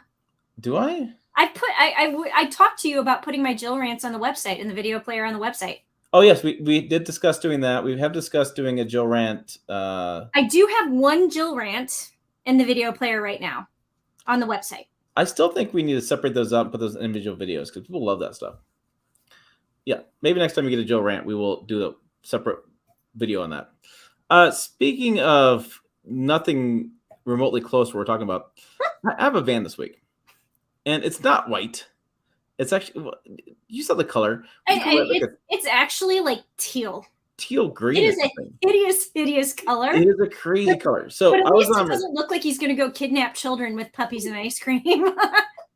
Do I? I talked to you about putting my Jill rants on the website and the video player on the website. Oh, yes, we did discuss doing that. We have discussed doing a Jill rant. I do have one Jill rant in the video player right now on the website. I still think we need to separate those out and put those in individual videos because people love that stuff. Yeah, maybe next time we get a Jill rant, we will do a separate video on that. Speaking of nothing remotely close to what we're talking about, I have a van this week, and it's not white. It's actually, you saw the color. It's actually like teal green. It is a hideous color. It is a crazy color. So but at least it doesn't look like he's going to go kidnap children with puppies and ice cream.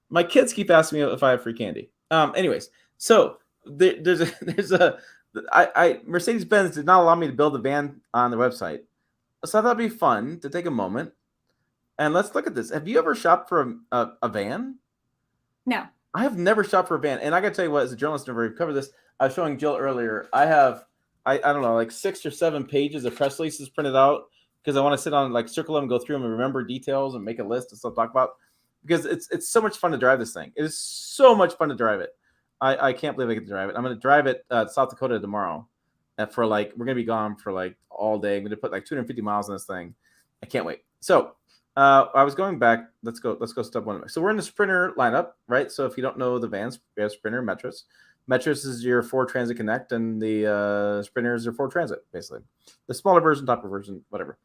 My kids keep asking me if I have free candy. Anyways, so Mercedes-Benz did not allow me to build a van on the website. So I thought it'd be fun to take a moment and let's look at this. Have you ever shopped for a van? No. I have never shopped for a van. And I got to tell you what, as a journalist, never covered this. I was showing Jill earlier. I have, I don't know, like 6 or 7 pages of press releases printed out because I want to sit on, like, circle them, go through them, and remember details and make a list and stuff to talk about. Because it's so much fun to drive this thing. It is so much fun to drive it. I can't believe I get to drive it. I'm going to drive it South Dakota tomorrow. For like, we're going to be gone for like all day. I'm going to put like 250 miles on this thing. I can't wait. So I was going back. Let's go step one. So we're in the Sprinter lineup, right? So if you don't know the vans, we have Sprinter, Metris. Metris is your Ford Transit Connect, and the Sprinter is your Ford Transit, basically. The smaller version, top version, whatever.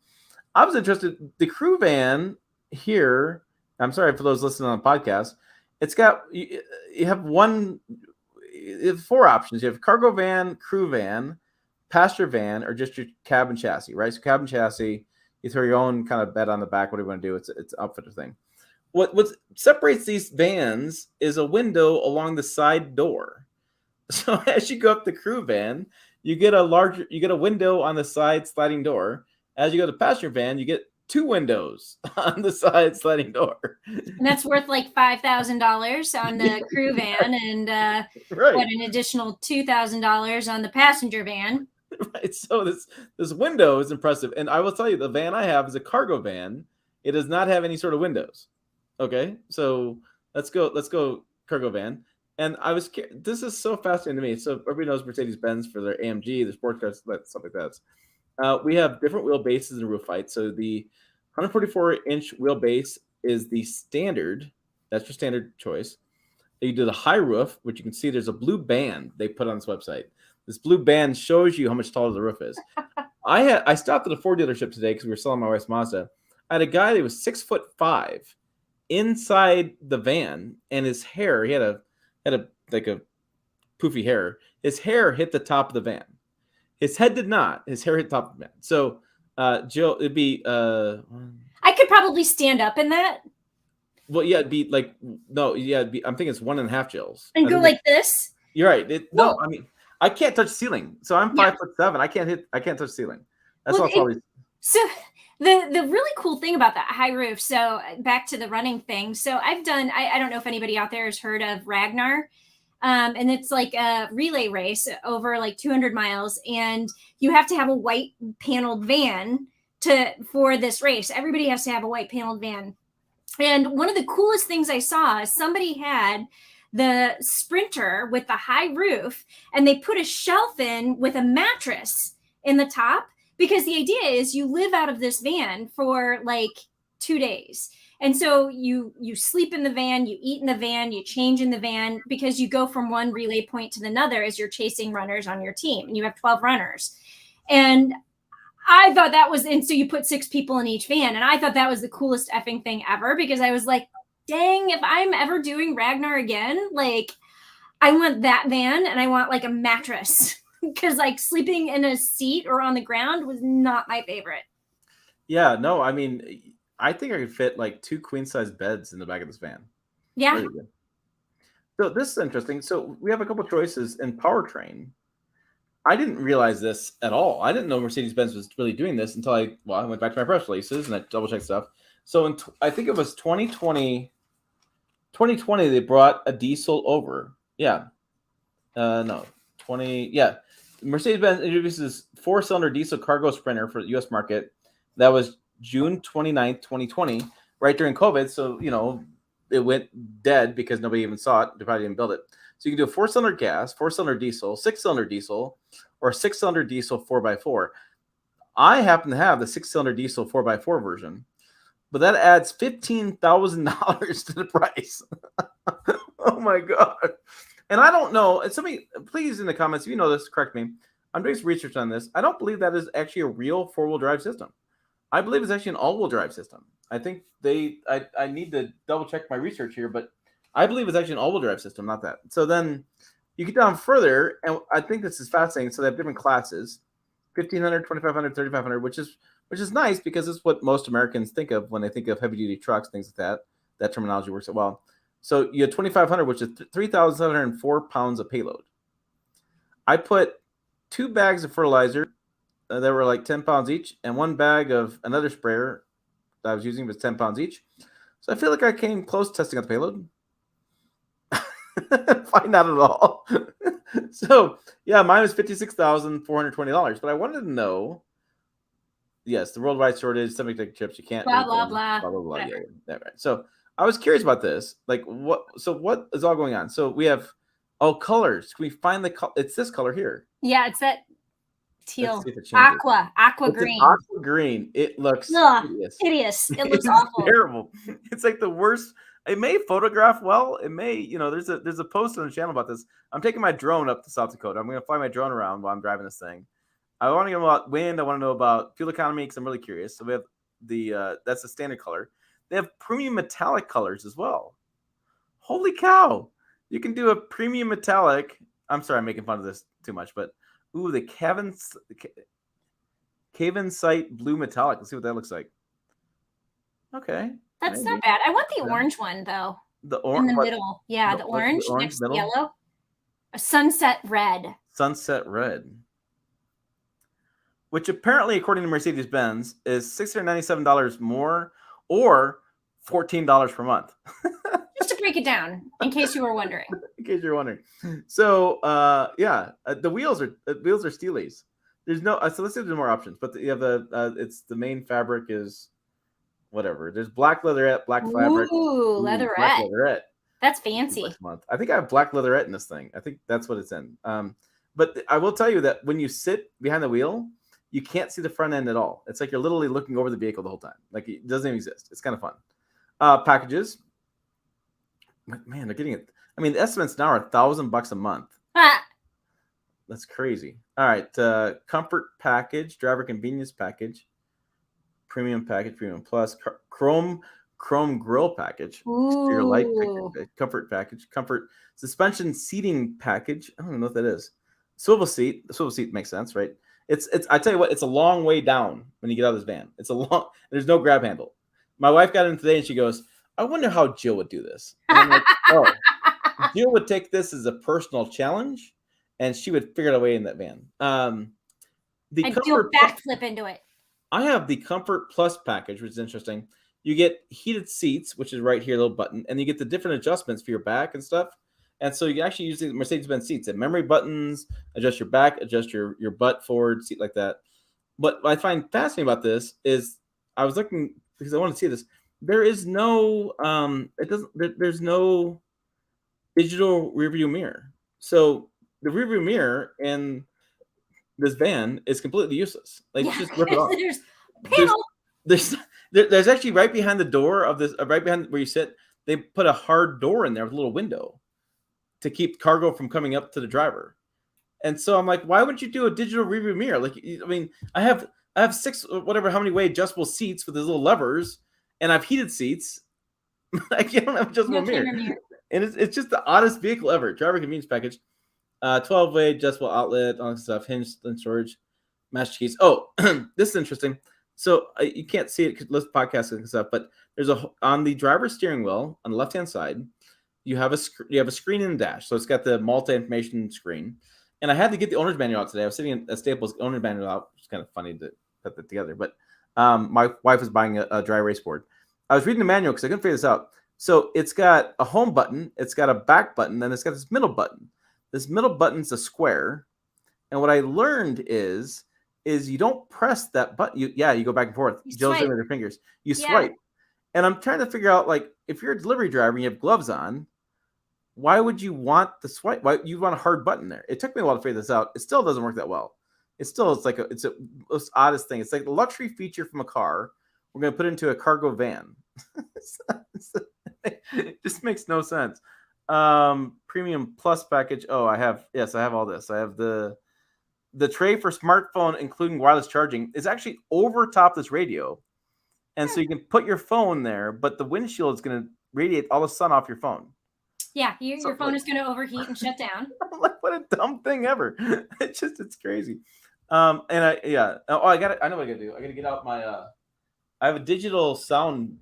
I was interested. The crew van here, I'm sorry for those listening on the podcast, it's got, you have 4 options. You have cargo van, crew van, passenger van, or just your cab and chassis, right? So cab and chassis, you throw your own kind of bed on the back. What do you want to do? It's an outfitter thing. What separates these vans is a window along the side door. So as you go up the crew van, you get a window on the side sliding door. As you go to passenger van, you get 2 windows on the side sliding door. And that's worth like $5,000 on the crew van and right. What, an additional $2,000 on the passenger van. Right. So this window is impressive. And I will tell you, the van I have is a cargo van. It does not have any sort of windows. Okay. So let's go cargo van. And this is so fascinating to me. So everybody knows Mercedes-Benz for their AMG, their sports cars, stuff like that. We have different wheelbases and roof heights. So the 144-inch wheelbase is the standard. That's your standard choice. You do the high roof, which you can see there's a blue band they put on this website. This blue band shows you how much taller the roof is. I stopped at a Ford dealership today because we were selling my wife's Mazda. I had a guy that was 6'5" inside the van, and his hair, he had a poofy hair. His hair hit the top of the van. His head did not. His hair hit the top of the van. So, Jill, it'd be. I could probably stand up in that. Well, yeah, it'd be like no, yeah. It'd be, I'm thinking it's 1.5 Jills. And go like this. You're right. No, I mean, I can't touch ceiling. So I'm 5'7". I can't touch ceiling. That's all. Probably. So the really cool thing about that high roof. So back to the running thing. So I've done. I don't know if anybody out there has heard of Ragnar. And it's like a relay race over like 200 miles, and you have to have a white paneled van for this race. Everybody has to have a white paneled van. And one of the coolest things I saw is somebody had the Sprinter with the high roof, and they put a shelf in with a mattress in the top, because the idea is you live out of this van for like 2 days. And so you sleep in the van, you eat in the van, you change in the van, because you go from one relay point to another as you're chasing runners on your team, and you have 12 runners. And I thought that was, and so you put 6 people in each van, and I thought that was the coolest effing thing ever, because I was like, dang, if I'm ever doing Ragnar again, like, I want that van, and I want like a mattress, because like sleeping in a seat or on the ground was not my favorite. Yeah, no, I mean, I think I could fit like 2 queen-size beds in the back of this van. Yeah. Really good. So this is interesting. So we have a couple choices in powertrain. I didn't realize this at all. I didn't know Mercedes-Benz was really doing this until I went back to my press releases and I double-checked stuff. So I think it was 2020, they brought a diesel over. Yeah. No. 20. Yeah. Mercedes-Benz introduces 4-cylinder diesel cargo Sprinter for the U.S. market. That was June 29th, 2020, right during COVID. So, it went dead because nobody even saw it. They probably didn't build it. So you can do a 4-cylinder gas, 4-cylinder diesel, 6-cylinder diesel, or 6-cylinder diesel 4x4. I happen to have the 6-cylinder diesel 4x4 version, but that adds $15,000 to the price. Oh my God. And I don't know. And somebody, please in the comments, if you know this, correct me. I'm doing some research on this. I don't believe that is actually a real 4-wheel drive system. I believe it's actually an all-wheel drive system. I think I need to double check my research here, but I believe it's actually an all-wheel drive system, not that. So then you get down further, and I think this is fascinating. So they have different classes, 1,500, 2,500, 3,500, which is nice because it's what most Americans think of when they think of heavy-duty trucks, things like that. That terminology works out well. So you have 2,500, which is 3,704 pounds of payload. I put 2 bags of fertilizer that were like 10 pounds each, and 1 bag of another sprayer that I was using was 10 pounds each. So I feel like I came close testing out the payload. Find out at all. So yeah, mine was $56,420. But I wanted to know, yes, the worldwide shortage, semiconductor chips, you can't blah blah blah. Blah blah blah. Yeah, right. So I was curious about this. Like what is all going on? So we have colors. Can we find the color? It's this color here. Yeah, it's that teal, aqua green. Aqua green. It looks hideous. It looks awful. Terrible. It's like the worst. It may photograph well. It may, there's a post on the channel about this. I'm taking my drone up to South Dakota. I'm going to fly my drone around while I'm driving this thing. I want to know about wind. I want to know about fuel economy because I'm really curious. So we have that's the standard color. They have premium metallic colors as well. Holy cow. You can do a premium metallic. I'm sorry, I'm making fun of this too much, but the Cavensite blue metallic. Let's see what that looks like. Okay. That's not bad. I want the orange one though. The orange in the middle. Yeah, the orange next to yellow. A sunset red. Sunset red. Which apparently, according to Mercedes-Benz, is $697 more or $14 per month. Just to break it down, in case you were wondering. So, the wheels are Steelies. There's no. So let's see if there's more options. But you have it's the main fabric is whatever. There's black leatherette, black fabric. Ooh, leatherette. Black leatherette. That's fancy. I think I have black leatherette in this thing. I think that's what it's in. But I will tell you that when you sit behind the wheel, you can't see the front end at all. It's like you're literally looking over the vehicle the whole time. Like it doesn't even exist. It's kind of fun. Packages. Man, they're getting it. I mean, the estimates now are $1,000 a month. That's crazy. All right. Comfort package, driver convenience package, premium package, premium plus, chrome grill package, exterior light package, comfort package, comfort suspension seating package. I don't even know what that is. Swivel seat. The swivel seat makes sense, right? It's. I tell you what, it's a long way down when you get out of this van. There's no grab handle. My wife got in today and she goes, I wonder how Jill would do this. And I'm like, oh, Jill would take this as a personal challenge and she would figure it out way in that van. And do a backflip into it. I have the Comfort Plus package, which is interesting. You get heated seats, which is right here, little button, and you get the different adjustments for your back and stuff. And so you can actually use the Mercedes-Benz seats and memory buttons, adjust your back, adjust your butt forward, seat like that. What I find fascinating about this is I was looking because I want to see this. There is no there's no digital rearview mirror. So the rearview mirror in this van is completely useless. Like just rip it off. There's actually right behind the door of this, right behind where you sit, they put a hard door in there with a little window to keep cargo from coming up to the driver. And so I'm like, why wouldn't you do a digital rearview mirror? Like, I mean, I have I have 6, whatever, how many way adjustable seats with these little levers, and I have heated seats. I don't have adjustable mirror. And it's just the oddest vehicle ever. Driver convenience package. 12-way adjustable outlet, all that stuff, hinge and storage, master keys. Oh, this is interesting. So you can't see it because let's podcast and stuff, but there's on the driver's steering wheel on the left-hand side, you have a screen in the dash. So it's got the multi-information screen. And I had to get the owner's manual out today. I was sitting at Staples, owner's manual out. It's kind of funny to put that together. But my wife was buying a dry erase board. I was reading the manual because I couldn't figure this out. So it's got a home button, it's got a back button, and it's got this middle button. This middle button's a square. And what I learned is you don't press that button. You go back and forth. Jill's doing with her fingers. You swipe. And I'm trying to figure out, like, if you're a delivery driver and you have gloves on, why would you want the swipe? Why you want a hard button there? It took me a while to figure this out. It still doesn't work that well. It's the most oddest thing. It's like the luxury feature from a car. We're going to put it into a cargo van. It just makes no sense. Premium plus package. Oh, I have all this. I have the tray for smartphone, including wireless charging, is actually over top this radio. And so you can put your phone there, but the windshield is going to radiate all the sun off your phone. Yeah, your phone is going to overheat and shut down. Like, what a dumb thing ever. It's crazy. I know what I got to do. I got to get out my, I have a digital sound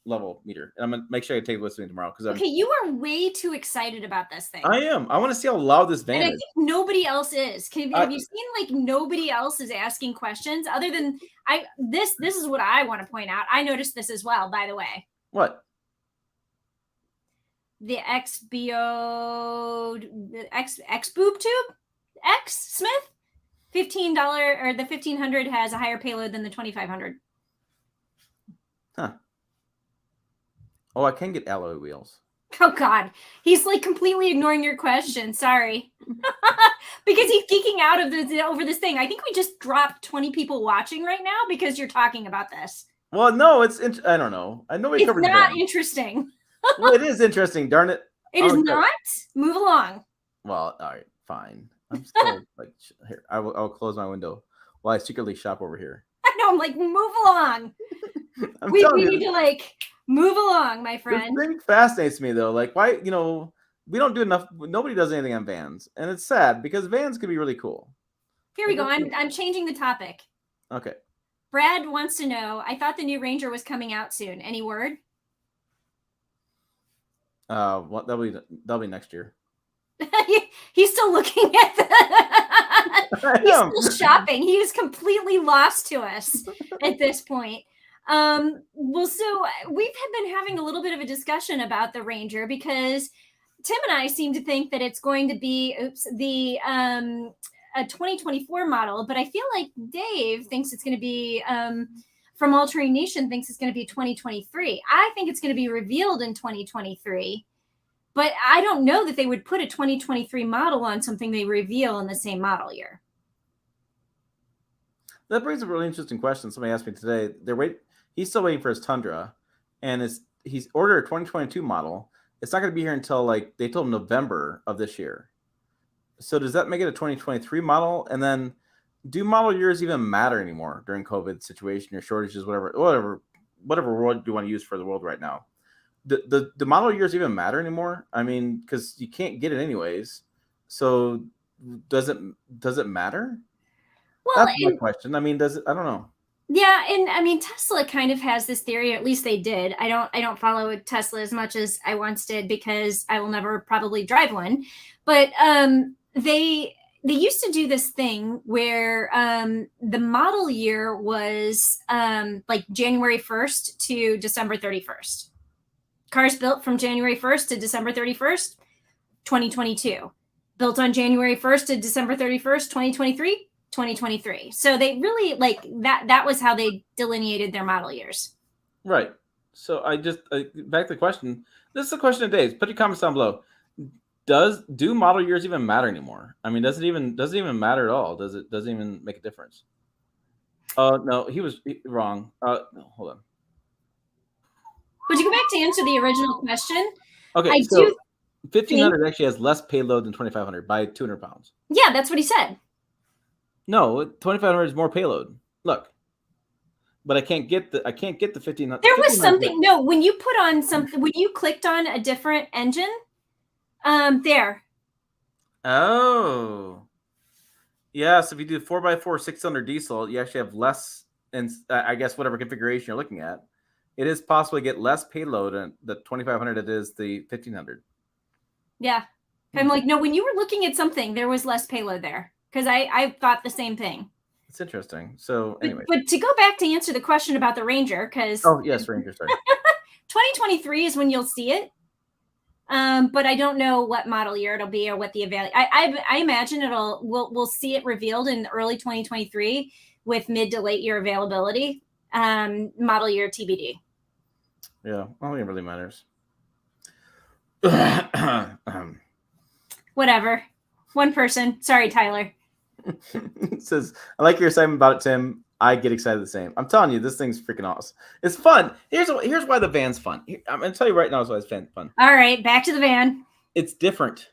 level meter, and I'm going to make sure I take it with me tomorrow. Okay, you are way too excited about this thing. I am. I want to see how loud this van is. And I think nobody else is. Have you seen, like, nobody else is asking questions other than this is what I want to point out. I noticed this as well, by the way. What? The X boob tube? X Smith? $15 or the 1500 has a higher payload than the 2500. Huh. Oh, I can get alloy wheels. Oh God, he's like completely ignoring your question. Sorry, because he's geeking out over this thing. I think we just dropped 20 people watching right now because you're talking about this. Well, no, I don't know. I know it's not interesting. Well, it is interesting. Darn it! It is not. Move along. Well, all right, fine. I'm still like here. I will close my window while I secretly shop over here. I know. I'm like, move along. we need to like move along, my friend. This thing fascinates me though. Like, why? We don't do enough. Nobody does anything on vans, and it's sad because vans can be really cool. Here we go. I'm changing the topic. Okay. Brad wants to know. I thought the new Ranger was coming out soon. Any word? What that'll be next year. He's still looking at the. He's still shopping. He is completely lost to us at this point. Well, so we've been having a little bit of a discussion about the Ranger because Tim and I seem to think that it's going to be a 2024 model, but I feel like Dave thinks it's going to be from Altering Nation thinks it's going to be 2023. I think it's going to be revealed in 2023, but I don't know that they would put a 2023 model on something they reveal in the same model year. That brings up a really interesting question. Somebody asked me today. He's still waiting for his Tundra, and he's ordered a 2022 model. It's not going to be here until they told him November of this year. So does that make it a 2023 model? And then do model years even matter anymore during COVID situation or shortages, whatever word you want to use for the world right now? The model years even matter anymore? I mean, because you can't get it anyways. So does it matter? Well, that's my question. I mean, does it? I don't know. Yeah, and I mean, Tesla kind of has this theory, or at least they did. I don't follow Tesla as much as I once did because I will never probably drive one. But they used to do this thing where the model year was like January 1st to December 31st. Cars built from January 1st to December 31st, 2022. Built on January 1st to December 31st, 2023. 2023. So they really that was how they delineated their model years. Right. So I just back to the question. This is the question of days. Put your comments down below. Do model years even matter anymore? I mean, does it even matter at all? Doesn't even make a difference? No, he was wrong. No, hold on. Would you go back to answer the original question? Okay, so 1500 actually has less payload than 2500 by 200 pounds. Yeah, that's what he said. No, 2500 is more payload. Look, but I can't get the 1500. There was something. No, when you put on something, when you clicked on a different engine, there. Oh. Yeah, so if you do 4x4 600 diesel, you actually have less, and I guess whatever configuration you're looking at, it is possible to get less payload in the 2500 it is the 1500. Yeah. I'm like, no, when you were looking at something, there was less payload there, because I thought the same thing. It's interesting. So anyway. But to go back to answer the question about the Ranger, because yes, Ranger, sorry. 2023 is when you'll see it. But I don't know what model year it'll be or what the I imagine we'll see it revealed in early 2023 with mid to late year availability. Model year TBD. Yeah, I don't think it really matters. Whatever. One person. Sorry, Tyler. Says, I like your excitement about it, Tim. I get excited the same. I'm telling you, this thing's freaking awesome. It's fun. Here's why the van's fun. I'm going to tell you right now why it's fun. All right, back to the van. It's different.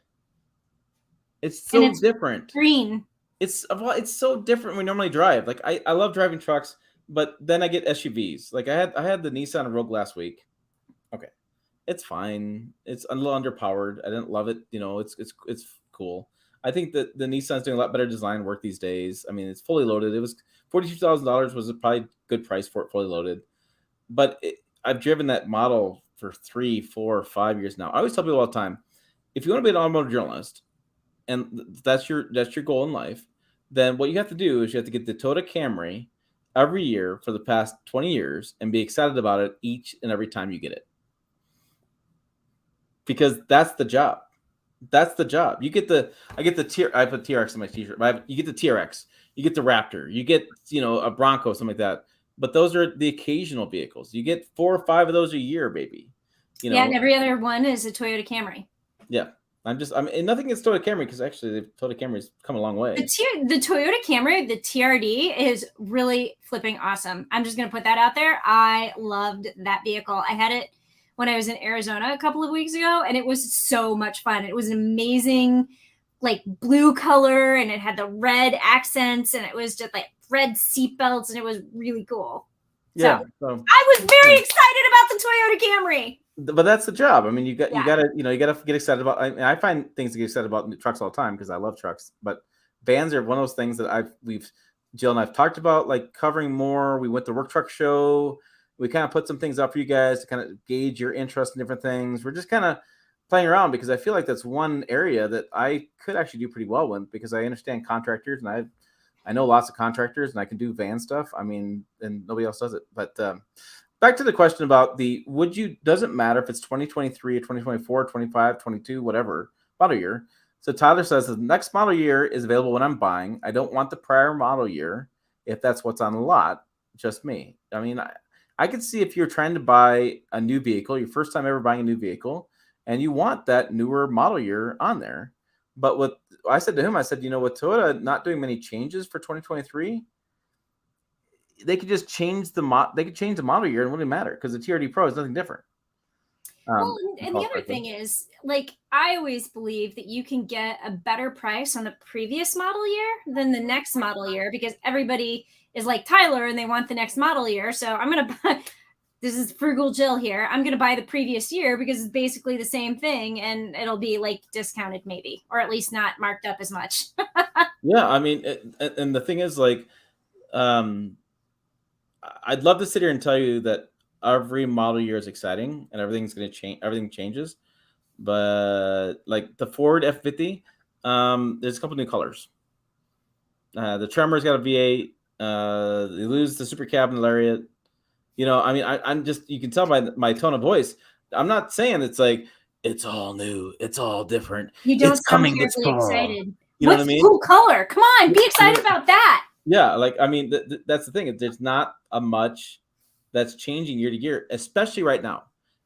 It's so different. Green. It's so different when we normally drive. Like I love driving trucks, but then I get SUVs. Like I had the Nissan Rogue last week. Okay, it's fine. It's a little underpowered. I didn't love it. It's cool. I think that the Nissan's doing a lot better design work these days. I mean, it's fully loaded. It was $42,000 was probably a good price for it fully loaded. But I've driven that model for 3, 4, 5 years now. I always tell people all the time, if you want to be an automotive journalist, and that's your goal in life, then what you have to do is you have to get the Toyota Camry every year for the past 20 years and be excited about it each and every time you get it. Because that's the job. That's the job. I get the I put TRX on my t-shirt. You get the TRX, you get the Raptor, you get, a Bronco, something like that. But those are the occasional vehicles. You get 4 or 5 of those a year, baby. Yeah, and every other one is a Toyota Camry. Yeah. And nothing against Toyota Camry, because actually the Toyota Camry's come a long way. The Toyota Camry, the TRD, is really flipping awesome. I'm just going to put that out there. I loved that vehicle. I had it when I was in Arizona a couple of weeks ago, and it was so much fun. It was an amazing, like, blue color, and it had the red accents, and it was just like red seatbelts, and it was really cool. Yeah. So I was very excited about the Toyota Camry. But that's the job. I mean, you got to get excited about. I find things to get excited about trucks all the time because I love trucks. But vans are one of those things that Jill and I've talked about, like, covering more. We went to Work Truck Show. We kind of put some things up for you guys to kind of gauge your interest in different things. We're just kind of playing around because I feel like that's one area that I could actually do pretty well with, because I understand contractors and I know lots of contractors and I can do van stuff. I mean, and nobody else does it. But back to the question about doesn't matter if it's 2023 or 2024, 25, 22, whatever model year. So Tyler says the next model year is available when I'm buying. I don't want the prior model year if that's what's on the lot. Just me. I mean, I could see if you're trying to buy a new vehicle, your first time ever buying a new vehicle, and you want that newer model year on there. But what I said to him, with Toyota not doing many changes for 2023, they could just change the model year and it wouldn't matter because the TRD Pro is nothing different. Well, and the other thing is, like, I always believe that you can get a better price on the previous model year than the next model year, because everybody is like Tyler and they want the next model year. So I'm going to buy, this is frugal Jill here, I'm going to buy the previous year because it's basically the same thing and it'll be like discounted maybe, or at least not marked up as much. Yeah. I mean, and the thing is, like, I'd love to sit here and tell you that every model year is exciting and everything's going to change. Everything changes. But like the Ford F-50, there's a couple new colors. The Tremor's got a V8. They lose the Super Cab and Lariat. I mean, I'm just, you can tell by my tone of voice, I'm not saying it's like, it's all new, it's all different. You don't it's sound coming this fall. Excited. You know what I mean? Cool color. Come on, be excited about that. Yeah, like, I mean, that's the thing. There's not a much that's changing year to year, especially right now.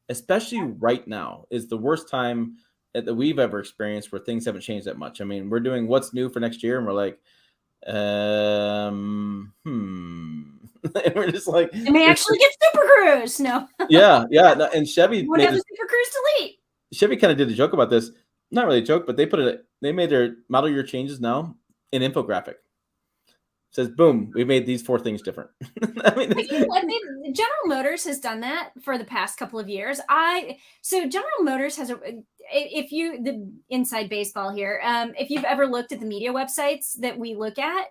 Especially right now is the worst time that we've ever experienced where things haven't changed that much. I mean, we're doing what's new for next year, and we're like, and we're just like, it may actually get Super Cruise. No. yeah. No, and Chevy would have the Super Cruise delete. Chevy kind of did a joke about this. Not really a joke, but they made their model year changes now in infographic. Yeah. Says, boom, we made these 4 things different. I mean, But you know what? General Motors has done that for the past couple of years. So General Motors has if you the inside baseball here, if you've ever looked at the media websites that we look at,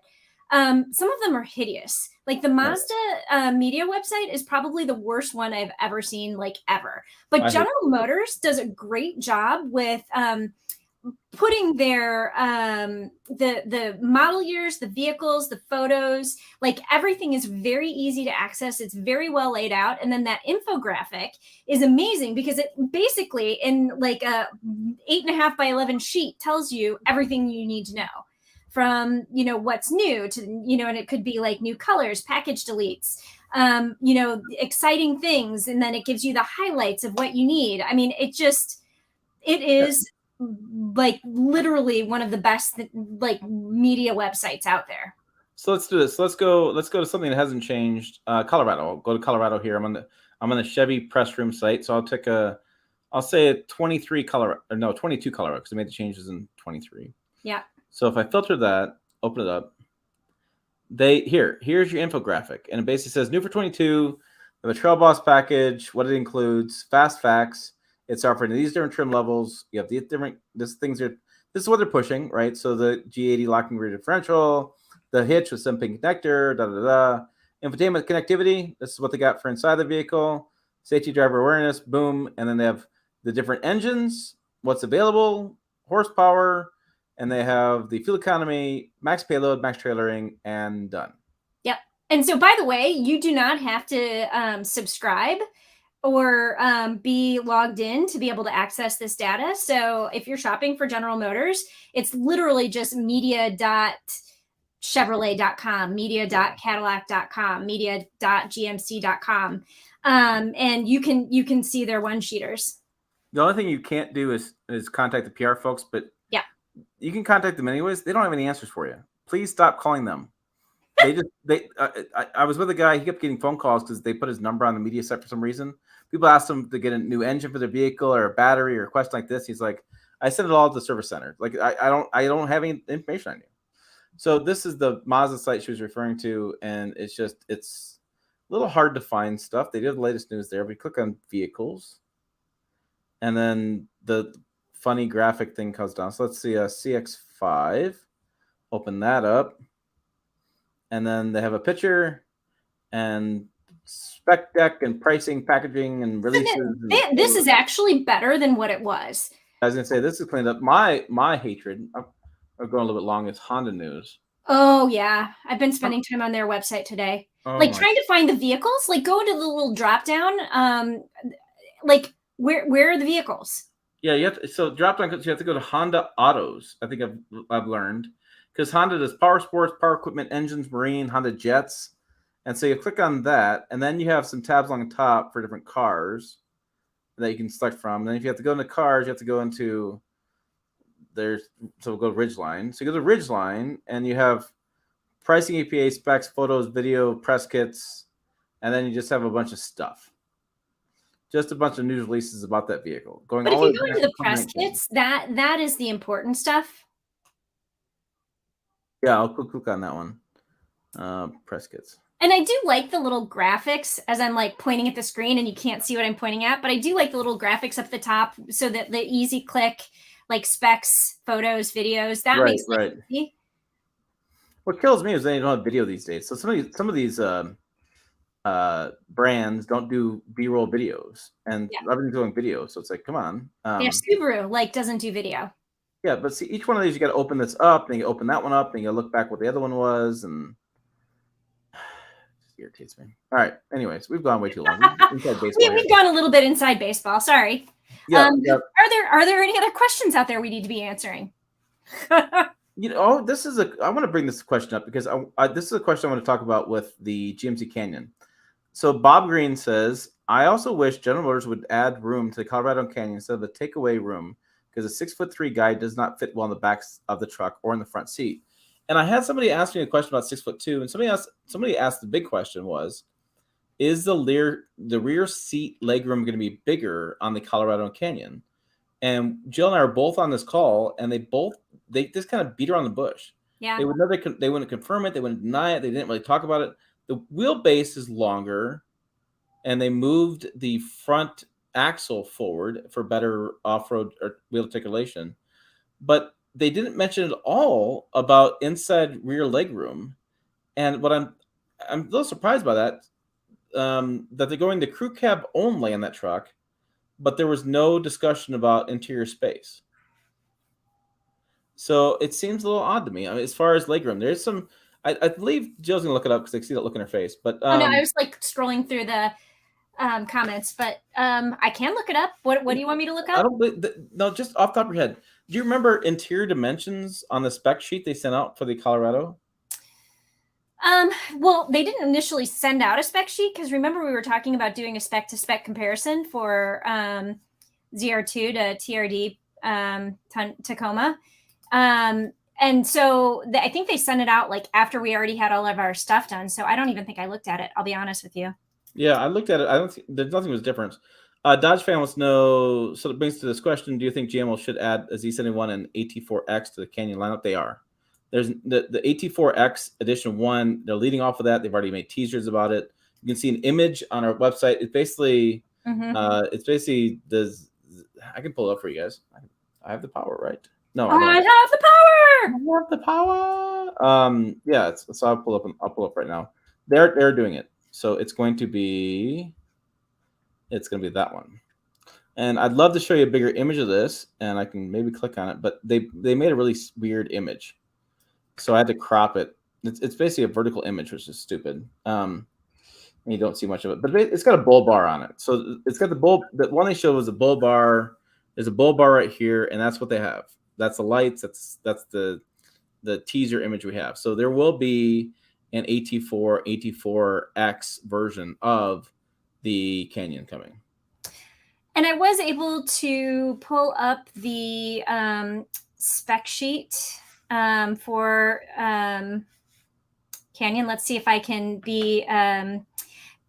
some of them are hideous. Like the Mazda media website is probably the worst one I've ever seen, like ever. But General Motors does a great job with putting their the model years, the vehicles, the photos, like everything is very easy to access. It's very well laid out, and then that infographic is amazing because it basically in like a 8.5 by 11 sheet tells you everything you need to know, from what's new to and it could be like new colors, package deletes, exciting things, and then it gives you the highlights of what you need. I mean, it is like literally one of the best like media websites out there. So let's do this. Let's go to something that hasn't changed. Colorado. I'll go to Colorado here. I'm on the Chevy press room site. So I'll say a 22 Colorado, because they made the changes in 23. Yeah. So if I filter that, open it up, here's your infographic, and it basically says new for 22, the Trail Boss package, what it includes, fast facts. It's offering these different trim levels. You have these different this is what they're pushing, right? So the G80 locking rear differential, the hitch with 7-pin connector, infotainment connectivity. This is what they got for inside the vehicle. Safety, driver awareness, boom, and then they have the different engines, what's available, horsepower, and they have the fuel economy, max payload, max trailering, and done. Yep. And so, by the way, you do not have to subscribe or be logged in to be able to access this data. So if you're shopping for General Motors, it's literally just media.chevrolet.com, media.cadillac.com, media.gmc.com. And you can see their one-sheeters. The only thing you can't do is contact the PR folks, but yeah, you can contact them anyways. They don't have any answers for you. Please stop calling them. I was with a guy. He kept getting phone calls because they put his number on the media site for some reason. People asked him to get a new engine for their vehicle or a battery or a question like this. He's like, I send it all to the service center. Like I don't have any information on you. So this is the Mazda site she was referring to, and it's a little hard to find stuff. They did the latest news there. We click on vehicles, and then the funny graphic thing comes down. So let's see a CX-5. Open that up. And then they have a picture and spec deck and pricing, packaging, and releases. This is actually better than what it was. I was going to say, this is cleaned up. My hatred, I'm going a little bit long, is Honda news. Oh, yeah. I've been spending time on their website today. Trying to find the vehicles. Like, go to the little drop down. Like, where are the vehicles? Yeah, drop down, you have to go to Honda Autos, I think I've learned. Because Honda does power sports, power equipment, engines, marine, Honda jets. And so you click on that, and then you have some tabs on the top for different cars that you can select from. And then if you have to go into cars, you have to go into so we'll go to Ridgeline. So you go to Ridgeline, and you have pricing, EPA, specs, photos, video, press kits, and then you just have a bunch of stuff. Just a bunch of news releases about that vehicle. But if you go into the press kits, that is the important stuff. Yeah, I'll click on that one. Press kits. And I do like the little graphics as I'm like pointing at the screen and you can't see what I'm pointing at, but I do like the little graphics up the top so that the easy click, like specs, photos, videos, that makes it easy. What kills me is they don't have video these days. So some of these brands don't do B-roll videos, and everything's doing video. So it's like, come on. Subaru doesn't do video. Yeah, but see, each one of these, you got to open this up, then you open that one up, then you look back what the other one was, and it just irritates me. All right. Anyways, we've gone way too long. We've gone a little bit inside baseball. Sorry. Yeah. Are there any other questions out there we need to be answering? I want to bring this question up because this is a question I want to talk about with the GMC Canyon. So Bob Green says, I also wish General Motors would add room to the Colorado Canyon instead of a takeaway room, because a 6'3" guy does not fit well in the back of the truck or in the front seat. And I had somebody ask me a question about 6'2", and somebody asked the big question was, is the rear seat legroom going to be bigger on the Colorado Canyon? And Jill and I are both on this call, and they just kind of beat around the bush. Yeah. They wouldn't confirm it. They wouldn't deny it. They didn't really talk about it. The wheelbase is longer, and they moved the front axle forward for better off-road or wheel articulation. But they didn't mention at all about inside rear legroom. And what I'm a little surprised by that, that they're going the crew cab only on that truck, but there was no discussion about interior space. So it seems a little odd to me. I mean, as far as legroom, there's some. I believe Jill's gonna look it up because I see that look in her face. But Oh no, I was like scrolling through the comments, but I can look it up. What do you want me to look up? I don't believe no, just off the top of your head. Do you remember interior dimensions on the spec sheet they sent out for the Colorado? Well, they didn't initially send out a spec sheet because remember we were talking about doing a spec to spec comparison for ZR2 to TRD Tacoma. And so I think they sent it out like after we already had all of our stuff done. So I don't even think I looked at it. I'll be honest with you. Yeah, I looked at it. I don't think there's nothing was different. Dodge fan wants to know. So it brings to this question: do you think GMO should add a Z71 and AT4X to the Canyon lineup? They are. There's the AT4X Edition 1. They're leading off of that. They've already made teasers about it. You can see an image on our website. It's basically, I can pull it up for you guys. I have the power, right? No, I have the power. I have the power. Yeah. So I'll pull up right now. They're doing it. So it's going to be that one. And I'd love to show you a bigger image of this, and I can maybe click on it, but they made a really weird image. So I had to crop it. It's basically a vertical image, which is stupid. And you don't see much of it, but it's got a bull bar on it. So it's got the bull. The one they showed was a bull bar. There's a bull bar right here, and that's what they have. That's the lights. That's the teaser image we have. So there will be an AT4X version of the Canyon coming. And I was able to pull up the spec sheet for Canyon. Let's see if I can be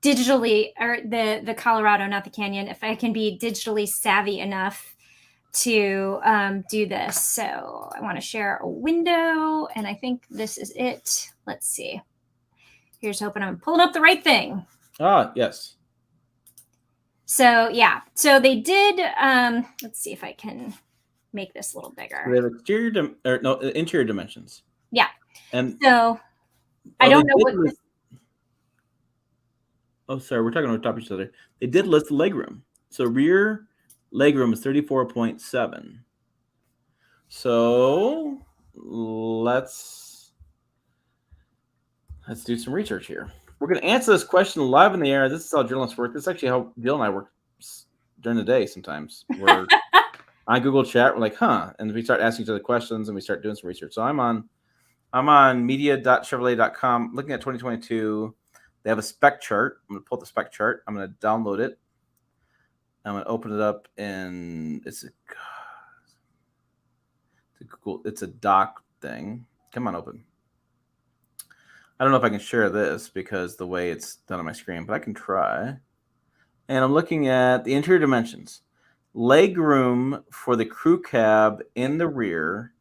digitally, or the Colorado, not the Canyon, if I can be digitally savvy enough to do this. So I want to share a window, and I think this is it. Let's see. Here's hoping I'm pulling up the right thing. Ah, yes. So yeah, so they did. Let's see if I can make this a little bigger. They have interior dimensions. Yeah. And so I don't know what. Oh, sorry, we're talking on top of each other. They did list the legroom. So rear legroom is 34.7. So let's do some research here. We're going to answer this question live in the air. This is how journalists work. This is actually how Jill and I work during the day sometimes. We're on Google Chat. We're like, and we start asking each other questions, and we start doing some research. So I'm on media.chevrolet.com looking at 2022. They have a spec chart. I'm going to pull up the spec chart. I'm going to download it. I'm going to open it up, and it's a doc thing. Come on, open. I don't know if I can share this because the way it's done on my screen, but I can try. And I'm looking at the interior dimensions. Leg room for the crew cab in the rear.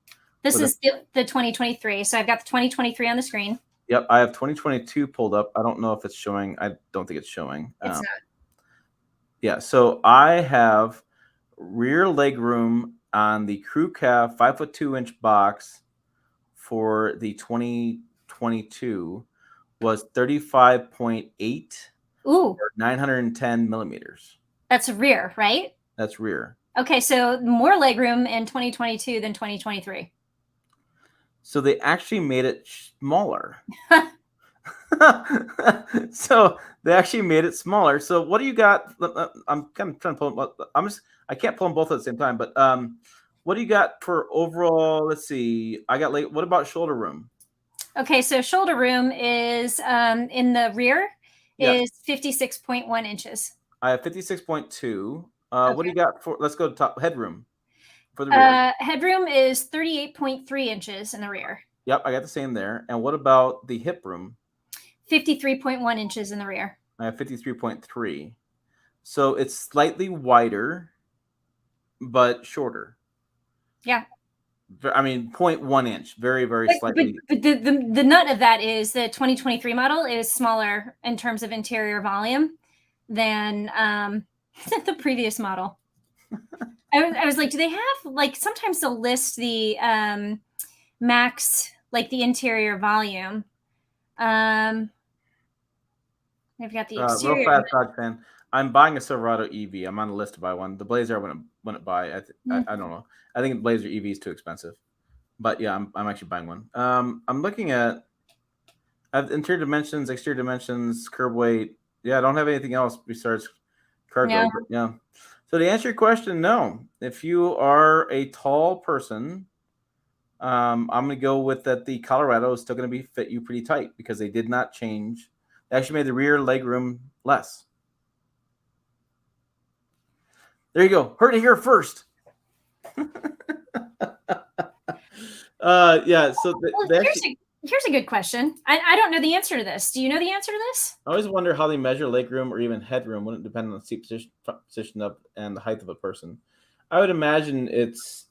This is the 2023. So I've got the 2023 on the screen. Yep, I have 2022 pulled up. I don't know if it's showing. I don't think it's showing. It's not. Yeah, so I have rear leg room on the crew cab 5'2" box for the 2022 was 35.8. Ooh, 910 millimeters. That's rear, right? That's rear. Okay, so more legroom in 2022 than 2023. So they actually made it smaller. So they actually made it smaller. So what do you got? I'm kind of trying to pull them. I can't pull them both at the same time. But what do you got for overall? Let's see. What about shoulder room? Okay, so shoulder room is in the rear is 56.1 inches. I have 56.2. Okay. What do you got for? Let's go to top headroom. For the rear. Headroom is 38.3 inches in the rear. Yep, I got the same there. And what about the hip room? 53.1 inches in the rear. I have 53.3. So it's slightly wider, but shorter. Yeah. I mean, 0.1 inch, very, very slightly. But the nut of that is the 2023 model is smaller in terms of interior volume than the previous model. I was like, do they have like sometimes they'll list the max, like the interior volume. They've got the exterior. Real fast, Dodge fan. I'm buying a Silverado EV. I'm on the list to buy one. The Blazer I wouldn't buy. I don't know. I think the Blazer EV is too expensive. But yeah, I'm actually buying one. I'm looking at interior dimensions, exterior dimensions, curb weight. Yeah, I don't have anything else besides cargo. Yeah. But yeah. So to answer your question, no. If you are a tall person, I'm going to go with that. The Colorado is still going to fit you pretty tight because they did not change. They actually made the rear leg room less. There you go. Heard it here first. Yeah. So here's a good question. I don't know the answer to this. Do you know the answer to this? I always wonder how they measure legroom or even headroom. Wouldn't depend on the seat position up and the height of a person. I would imagine it's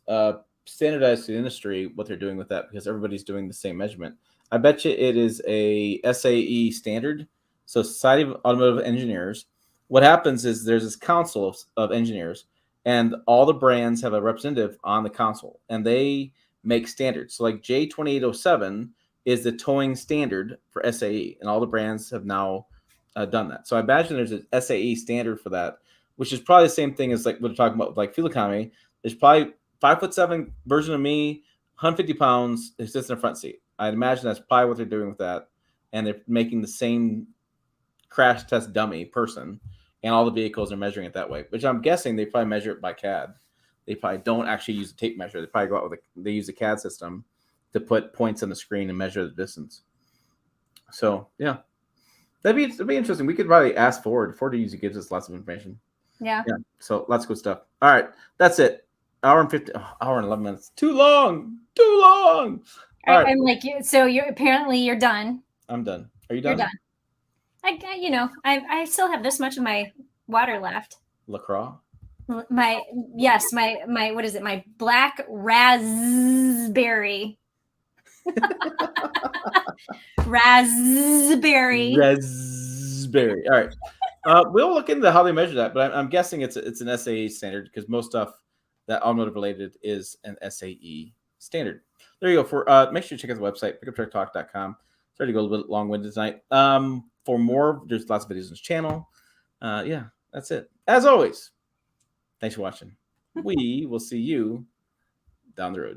standardized to the industry what they're doing with that because everybody's doing the same measurement. I bet you it is a SAE standard. So Society of Automotive Engineers. What happens is there's this council of engineers, and all the brands have a representative on the council, and they make standards. So like J2807 is the towing standard for SAE, and all the brands have now done that. So I imagine there's an SAE standard for that, which is probably the same thing as like we're talking about with like fuel economy. There's probably 5'7" version of me, 150 pounds, who sits in the front seat. I'd imagine that's probably what they're doing with that, and they're making the same crash test dummy person, and all the vehicles are measuring it that way. Which I'm guessing they probably measure it by CAD. They probably don't actually use a tape measure. They probably go out with they use a CAD system to put points on the screen and measure the distance. So yeah, that'd be interesting. We could probably ask Ford. Ford usually gives us lots of information. Yeah. So lots of good stuff. All right, that's it. Hour and 11 minutes. Too long. All right. I'm like, so you're done. I'm done. Are you done? You're done. I still have this much of my water left. LaCroix. My what is it? My black raspberry. Raspberry. All right. We'll look into how they measure that, but I'm guessing it's an SAE standard because most stuff that automotive related is an SAE standard. There you go. For make sure you check out the website, pickuptrucktalk.com. Sorry to go a little bit long-winded tonight. For more, there's lots of videos on this channel. Yeah, that's it. As always, thanks for watching. We will see you down the road.